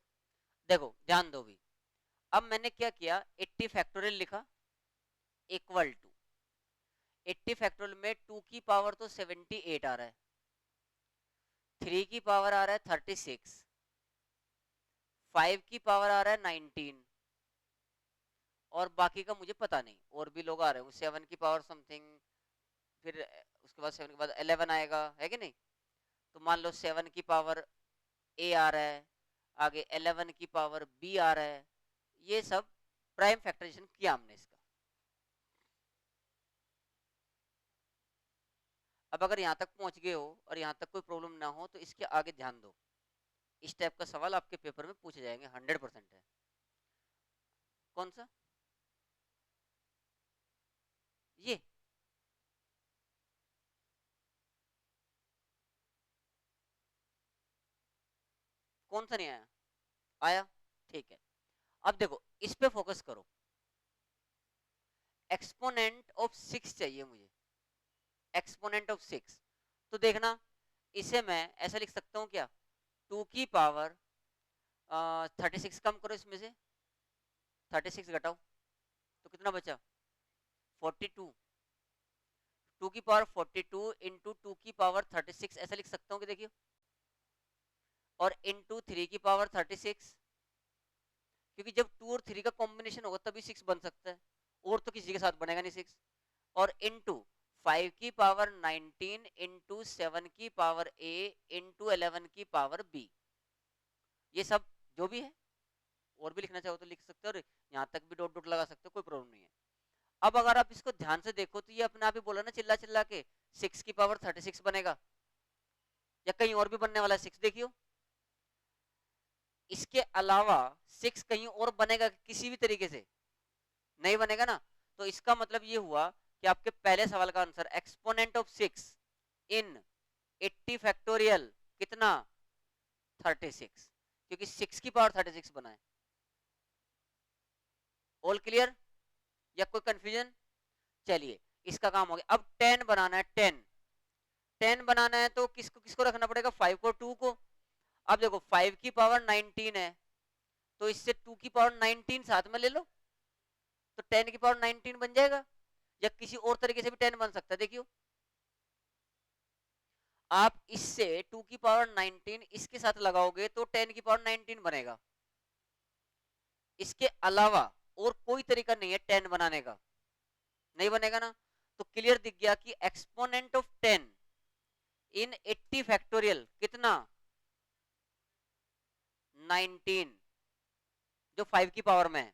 देखो ध्यान दो भी, अब मैंने क्या किया, 80 फैक्टोरियल लिखा इक्वल टू 80 फैक्टोरियल में 2 की पावर तो 78 आ रहा है, 3 की पावर आ रहा है 36, 5 की पावर आ रहा है 19, और बाकी का मुझे पता नहीं, और भी लोग आ रहे हैं 7 की पावर समथिंग, फिर उसके बाद 7 के बाद 11 आएगा, है कि नहीं? तो मान लो 7 की पावर ए आ रहा है, आगे 11 की पावर बी आ रहा है, ये सब प्राइम फैक्टराइजेशन किया हमने इसका। अब अगर यहाँ तक पहुंच गए हो और यहाँ तक कोई प्रॉब्लम ना हो तो इसके आगे ध्यान दो, इस टाइप का सवाल आपके पेपर में पूछे जाएंगे, 100% है। कौन सा? ये कौन सा नहीं आया? आया, ठीक है। अब देखो इस पे फोकस करो। एक्सपोनेंट ऑफ 6 चाहिए मुझे, एक्सपोनेंट ऑफ 6। तो देखना, इसे मैं ऐसा लिख सकता हूँ क्या, 2 की पावर 36 कम करो, इसमें से 36 घटाओ तो कितना बचा, 42। 2 की पावर 42 इंटू 2 की पावर 36 ऐसा लिख सकता हूँ कि देखिए, और इंटू 3 की पावर 36, क्योंकि जब 2 और 3 का कॉम्बिनेशन होगा तभी 6 बन सकता है, और तो किसी के साथ बनेगा नहीं 6। और इंटू 5 की पावर 19 इंटू 7 की पावर a इंटू 11 की पावर b, ये सब जो भी है, और भी लिखना चाहो तो लिख सकते हो, और यहाँ तक भी डॉट डॉट लगा सकते हो, कोई प्रॉब्लम नहीं है। अब अगर आप इसको ध्यान से देखो तो ये अपने आप ही बोला ना चिल्ला चिल्ला के 6 की पावर 36 बनेगा, या कहीं और भी बनने वाला है 6, देखियो। इसके अलावा 6 कहीं और बनेगा किसी भी तरीके से? नहीं बनेगा ना। तो इसका मतलब ये हुआ कि आपके पहले सवाल का answer exponent of 6 in 80 factorial कितना, 36, क्योंकि 6 की पावर 36 बना है। ऑल क्लियर या कोई कंफ्यूजन? चलिए इसका काम हो गया। अब 10 बनाना है, 10 बनाना है तो किसको किसको रखना पड़ेगा, 5 को 2 को। अब देखो 5 की पावर 19 है, तो इससे 2 की पावर 19 साथ में ले लो, तो 10 की पावर 19 बन जाएगा। या किसी और तरीके से भी 10 बन सकता है, देखियो। आप इससे 2 की पावर 19 इसके साथ लगाओगे तो 10 की पावर 19 बनेगा। इसके अलावा और कोई तरीका नहीं है 10 बनाने का, नहीं बनेगा ना। तो क्लियर दिख गया कि एक्सपोनेंट ऑफ 10 इन 80 फैक्टोरियल कितना, 19, जो 5 की पावर में है,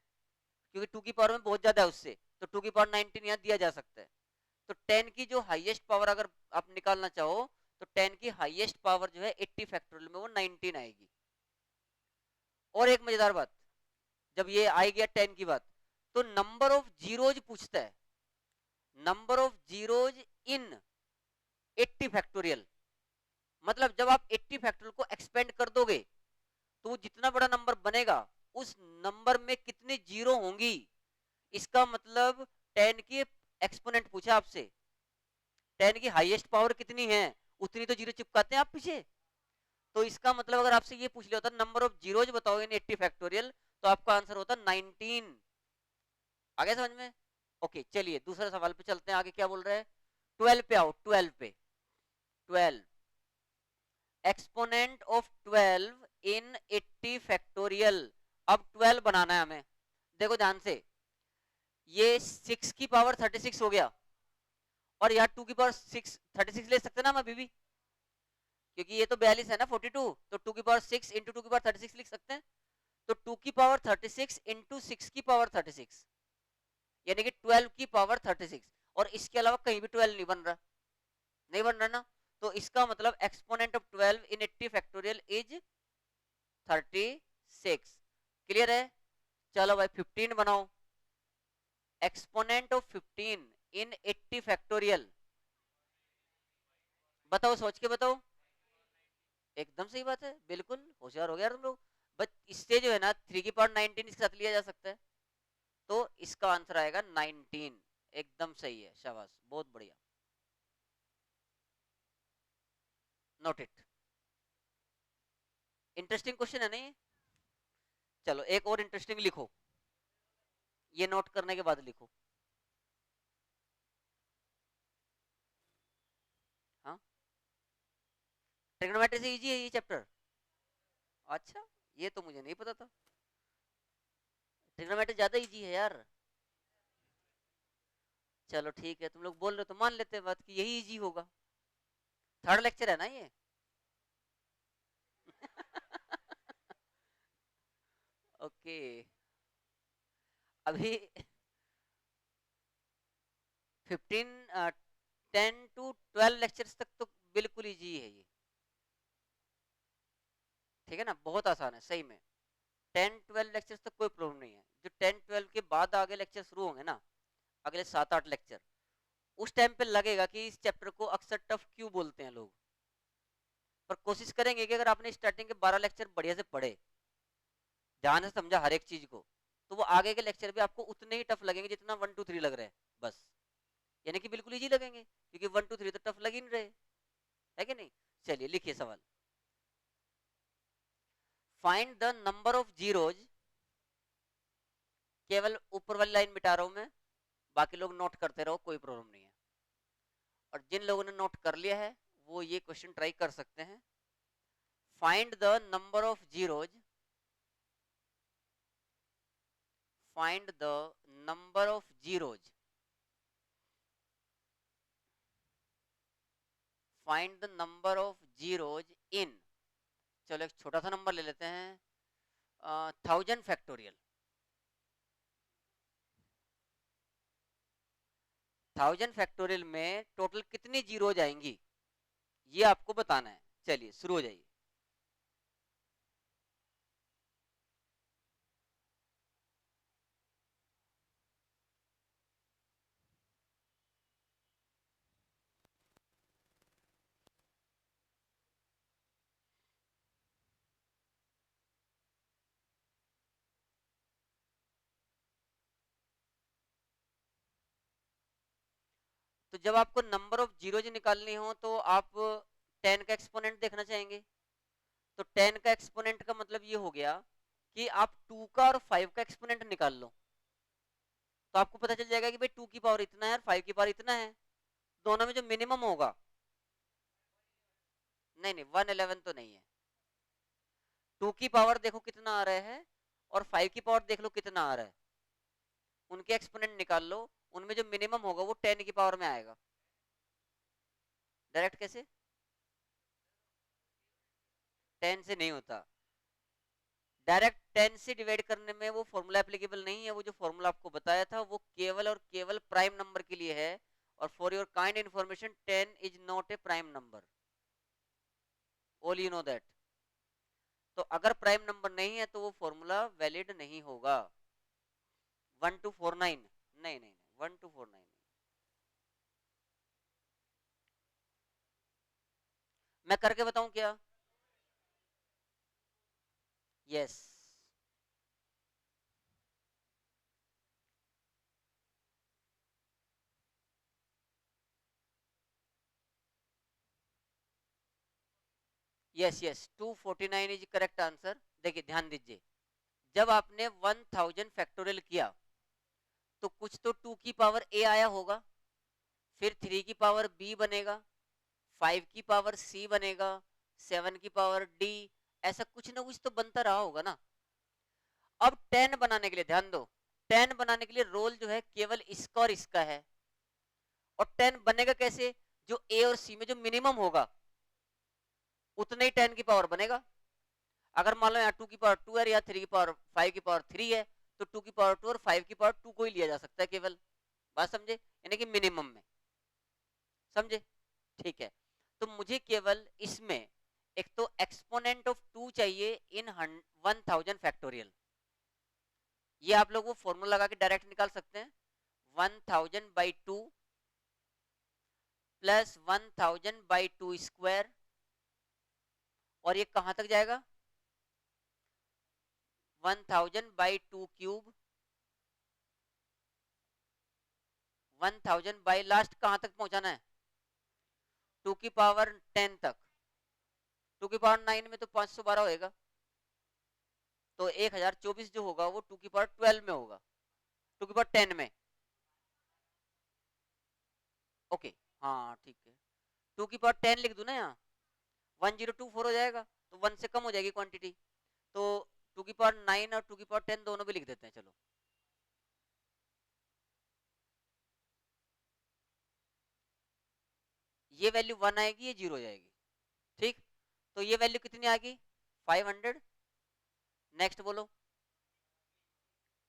क्योंकि 2 की पावर में बहुत ज्यादा है उससे, तो 2 की पावर 19 यहाँ दिया जा सकता है। तो 10 की जो हाईएस्ट पावर अगर आप निकालना चाहो तो 10 की हाईएस्ट पावर जो है 80 फैक्टोरियल में वो 19 आएगी। और एक मजेदार बात, जब ये आई गया 10 की बात, तो नंबर ऑफ जीरोज पूछता है, number of zeros in 80 factorial. मतलब जब आप 80 फैक्टोरियल को एक्सपेंड कर दोगे तो जितना बड़ा नंबर बनेगा उस नंबर में कितने जीरो होंगी, इसका मतलब 10 की एक्सपोनेंट पूछा आपसे, 10 की हाईएस्ट पावर कितनी है, उतनी तो जीरो चिपकाते हैं आप पीछे। तो इसका मतलब अगर आपसे ये पूछ लिया होता नंबर ऑफ जीरोज बताओ इन 80 फैक्टोरियल, तो आपका आंसर होता 19। आ गया समझ में? ओके चलिए दूसरे सवाल पे चलते हैं, आगे क्या बोल रहे हैं। 12 पे आओ, 12 पे। 12 एक्सपोनेंट ऑफ 12 इन 80 फैक्टोरियल। अब 12 बनाना है हमें, देखो ध्यान से, ये 6 की पावर 36 हो गया, और यहाँ 2 की पावर 36 ले सकते ना हम अभी भी, क्योंकि ये तो 42 है ना 42, तो 2 की पावर 6 इंटू 2 की पावर 36 लिख सकते हैं। तो 2 की पावर 36 इंटू 6 की पावर 36, यानी कि 12 की पावर 36, और इसके अलावा कहीं भी 12 नहीं बन रहा, नहीं बन रहा ना। तो इसका मतलब exponent of 12 in 80 factorial is 36। Clear है? चलो भाई 15 बनाओ, एक्सपोनेंट ऑफ 15 इन 80 फैक्टोरियल, बताओ सोच के बताओ। एकदम सही बात है, बिल्कुल होशियार हो गया तुम लोग। बट इससे जो है ना 3 की पावर 19 इसके साथ लिया जा सकता है, तो इसका आंसर आएगा 19। एकदम सही है, शाबाश, बहुत बढ़िया, नोट इट। इंटरेस्टिंग क्वेश्चन है ना ये। चलो एक और इंटरेस्टिंग लिखो, ये नोट करने के बाद लिखो। हाँ, ट्रिग्नोमेट्री से इजी है ये चैप्टर। अच्छा, ये तो मुझे नहीं पता था, ट्रिग्नोमेट्री ज्यादा इजी है यार। चलो ठीक है, तुम लोग बोल रहे हो तो मान लेते हैं बात कि यही इजी होगा। थर्ड लेक्चर है ना ये। ओके, अभी 15 10 to 12 लेक्चर्स तक तो बिल्कुल इजी है ये, ठीक है ना, बहुत आसान है सही में। 10-12 लेक्चर्स तक कोई प्रॉब्लम नहीं है। जो 10-12 के बाद आगे लेक्चर शुरू होंगे ना, अगले 7-8 लेक्चर, उस टाइम पे लगेगा कि इस चैप्टर को अक्सर टफ क्यों बोलते हैं लोग। पर कोशिश करेंगे कि अगर आपने स्टार्टिंग के 12 लेक्चर बढ़िया से पढ़े, ध्यान से समझा हर एक चीज को, तो वो आगे के लेक्चर भी आपको उतने ही टफ लगेंगे जितना 1-2-3 लग रहे हैं बस। यानी कि बिल्कुल इजी लगेंगे, क्योंकि 1-2-3 तो टफ लग ही नहीं रहे, है कि नहीं। चलिए लिखिए सवाल। Find the number of zeros, केवल ऊपर वाली लाइन मिटा रहा हूं मैं, बाकी लोग नोट करते रहो, कोई प्रॉब्लम नहीं है। और जिन लोगों ने नोट कर लिया है वो ये क्वेश्चन ट्राई कर सकते हैं। Find the number of zeros, find the number of zeros, find the number of zeros इन, चलो एक छोटा सा नंबर ले लेते हैं, 1000 फैक्टोरियल। 1000 फैक्टोरियल में टोटल कितनी जीरोज आएंगी, ये आपको बताना है। चलिए शुरू हो जाइए। तो जब आपको नंबर ऑफ जीरोज निकालनी हो तो आप 10 का एक्सपोनेंट देखना चाहेंगे। तो 10 का एक्सपोनेंट का मतलब ये हो गया कि आप 2 का और 5 का एक्सपोनेंट निकाल लो, तो आपको पता चल जाएगा कि भाई 2 की पावर इतना है और 5 की पावर इतना है। दोनों में जो मिनिमम होगा, नहीं नहीं 111 तो नहीं है। 2 की पावर देखो कितना आ रहा है और 5 की पावर देख लो कितना आ रहा है, उनके एक्सपोनेंट निकाल लो, उनमें जो मिनिमम होगा वो 10 की पावर में आएगा। डायरेक्ट कैसे, 10 से नहीं होता। डायरेक्ट 10 से डिवाइड करने में वो फॉर्मूला एप्लीकेबल नहीं है। वो जो फॉर्मूला आपको बताया था वो केवल और केवल प्राइम नंबर के लिए है। और for your kind information 10 is not a prime number, all you know that. तो अगर प्राइम नंबर नहीं है तो वो फॉर्मूला वैलिड नहीं होगा। 1249 नहीं नहीं नहीं, 1249 नहीं। मैं करके बताऊं क्या? Yes, yes yes 249 is correct answer. देखिए ध्यान दीजिए, जब आपने 1000 फैक्टोरियल किया तो कुछ तो 2 की पावर ए आया होगा, फिर 3 की पावर बी बनेगा, 5 की पावर सी बनेगा, 7 की पावर डी, ऐसा कुछ ना कुछ तो बनता रहा होगा ना। अब 10 बनाने के लिए ध्यान दो, 10 बनाने के लिए रोल जो है केवल इसका और इसका है। और 10 बनेगा कैसे, जो ए और सी में जो मिनिमम होगा उतने ही 10 की पावर बनेगा। अगर मान लो यहाँ 2 की पावर 2 है या 3 की पावर 5 की पावर 3 है, तो 2 की पावर 2 और 5 की पावर 2 को ही लिया जा सकता है केवल। बात समझे, यानी कि मिनिमम में, समझे। ठीक है, तो मुझे केवल इसमें एक तो एक्सपोनेंट ऑफ 2 चाहिए इन 1000 फैक्टोरियल। ये आप लोग वो फॉर्मूला लगा के डायरेक्ट निकाल सकते हैं। 1000/2 प्लस 1000/2 स्क्वायर, और ये कहां तक जाएगा, 1000/2 क्यूब, 1000 बाई लास्ट कहां तक पहुंचाना है, 2 की पावर 10 तक। 2 की पावर 9 में तो 512 होएगा, तो 1024 जो होगा वो 2 की पावर 12 में होगा, 2 की पावर 10 में। ओके, हाँ ठीक है, 2 की पावर 10 लिख दूं ना यहाँ, 1024 हो जाएगा, तो 1 से कम हो जाएगी क्वांटिटी। तो 2 की पावर 9 और 2 की पावर 10 दोनों भी लिख देते हैं, चलो। ये वैल्यू 1 आएगी, ये 0 हो जाएगी, ठीक। तो ये वैल्यू कितनी आ गई, 500। नेक्स्ट बोलो,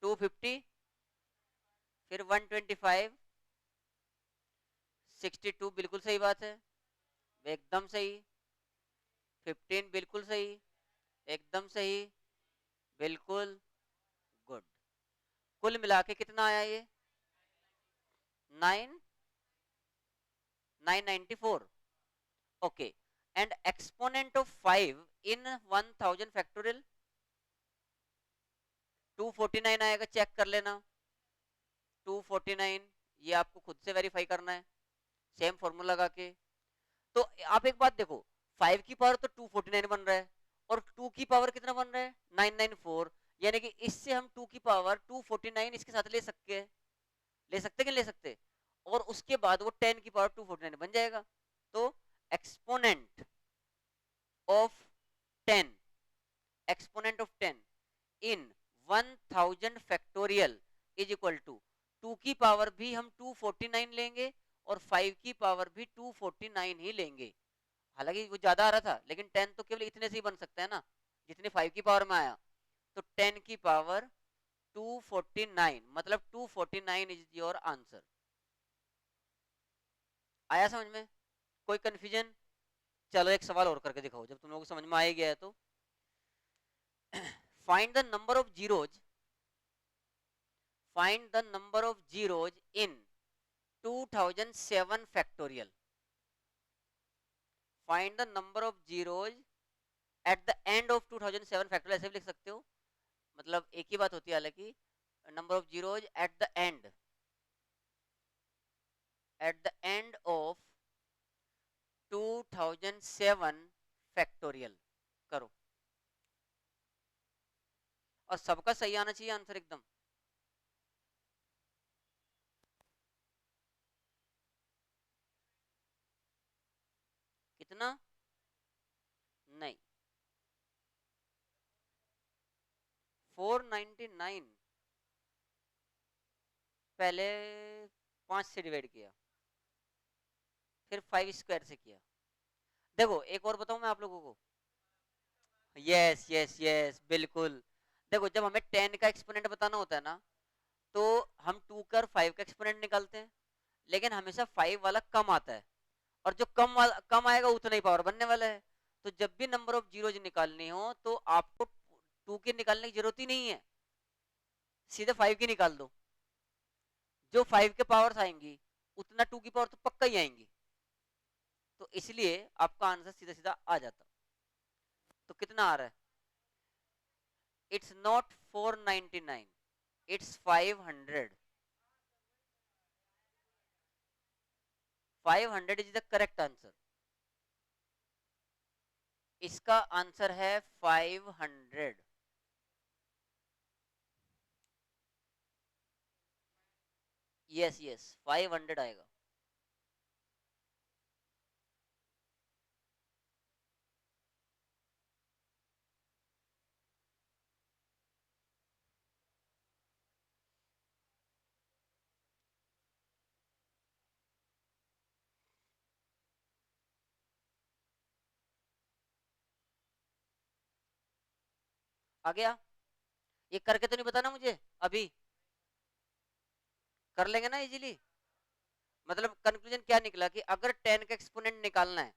250, फिर 125, 62 बिल्कुल सही बात है, एकदम सही, 15 बिल्कुल सही, एकदम सही, बिल्कुल गुड। कुल मिला के कितना आया ये? 9,994। Okay, and exponent of 5 in 1000 factorial 249 आएगा, चेक कर लेना। 249, ये आपको खुद से वेरीफाई करना है सेम फॉर्मूला लगा के। तो आप एक बात देखो, 5 की पावर तो 249 बन रहा है, और 2 की पावर कितना बन रहा है? 994। यानी कि इससे हम 2 की पावर 249 इसके साथ ले सकते हैं, ले सकते कि ले सकते, और उसके बाद वो 10 की पावर 249 बन जाएगा। तो exponent of 10, exponent of 10 in 1000 factorial is equal to 2 की पावर भी हम 249 लेंगे, और 5 की पावर भी 249 ही लेंगे। हालांकि वो ज्यादा आ रहा था, लेकिन 10 तो केवल इतने से ही बन सकता है ना, जितने 5 की पावर में आया। तो 10 की पावर 249, मतलब 249 इज योर आंसर। आया समझ में? कोई कंफ्यूजन? चलो एक सवाल और करके दिखाओ, जब तुम लोगों को समझ में आ ही गया है तो। Find the number of zeros, find the number of zeros in 2007 factorial. Find the number of zeros at the end of 2007 factorial, ऐसे भी लिख सकते हो, मतलब एक ही बात होती है। हालांकि number of zeros at the end of 2007 factorial करो, और सबका सही आना चाहिए आंसर एकदम। कितना? नहीं, 499 पहले 5 से डिवाइड किया, फिर 5 स्क्वायर से किया। देखो एक और बताऊं मैं आप लोगों को। यस यस यस, बिल्कुल। देखो जब हमें 10 का एक्सपोनेंट बताना होता है ना, तो हम 2 का और 5 का एक्सपोनेंट निकालते हैं, लेकिन हमेशा 5 वाला कम आता है, और जो कम आएगा उतना ही पावर बनने वाला है। तो जब भी नंबर ऑफ जीरोज निकालनी हो, तो आपको 2 की निकालने की जरूरत ही नहीं है, सीधे 5 की निकाल दो। जो 5 के पावर्स आएंगी, उतना 2 की पावर तो पक्का ही आएंगी। तो इसलिए आपका आंसर सीधा सीधा आ जाता। तो कितना आ रहा है? It's not 499, it's 500। 500 is the correct answer. इसका आंसर है 500। यस यस, 500 आएगा। आ गया? ये करके तो नहीं बताना मुझे अभी, कर लेंगे ना इजीली। मतलब कंक्लूजन क्या निकला कि अगर 10 का एक्सपोनेंट निकालना है,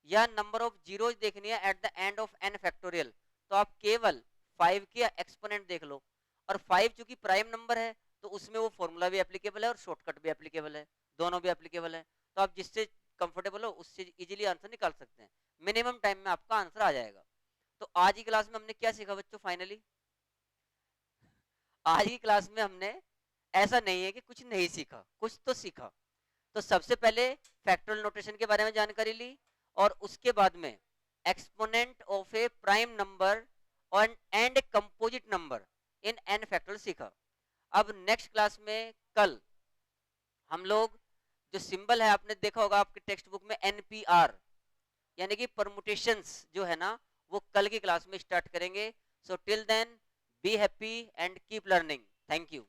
या नंबर ऑफ जीरोज देखनी है at the end of n factorial, तो आप केवल 5 के एक्सपोनेंट देख लो। और 5 चूंकि प्राइम नंबर है, तो उसमें वो फॉर्मूला भी एप्लीकेबल है और शॉर्टकट भी एप्लीकेबल है, दोनों भी एप्लीकेबल है। तो आप जिससे कंफर्टेबल हो उससे इजीली आंसर निकाल सकते हैं, मिनिमम टाइम में आपका आंसर आ जाएगा। तो आज की क्लास में हमने क्या सीखा बच्चों? फाइनली आज की क्लास में हमने, ऐसा नहीं है कि कुछ नहीं सीखा, कुछ तो सीखा। तो सबसे पहले फैक्टोरियल नोटेशन के बारे में जानकारी ली, और उसके बाद में exponent of a prime number और and composite number in N factorial सीखा। अब नेक्स्ट क्लास में कल हम लोग, जो सिंबल है आपने देखा होगा आपके टेक्स्ट बुक में, NPR, यानी कि परमुटेशंस जो है ना, वो कल की क्लास में स्टार्ट करेंगे। So till then, be happy and keep learning. Thank you.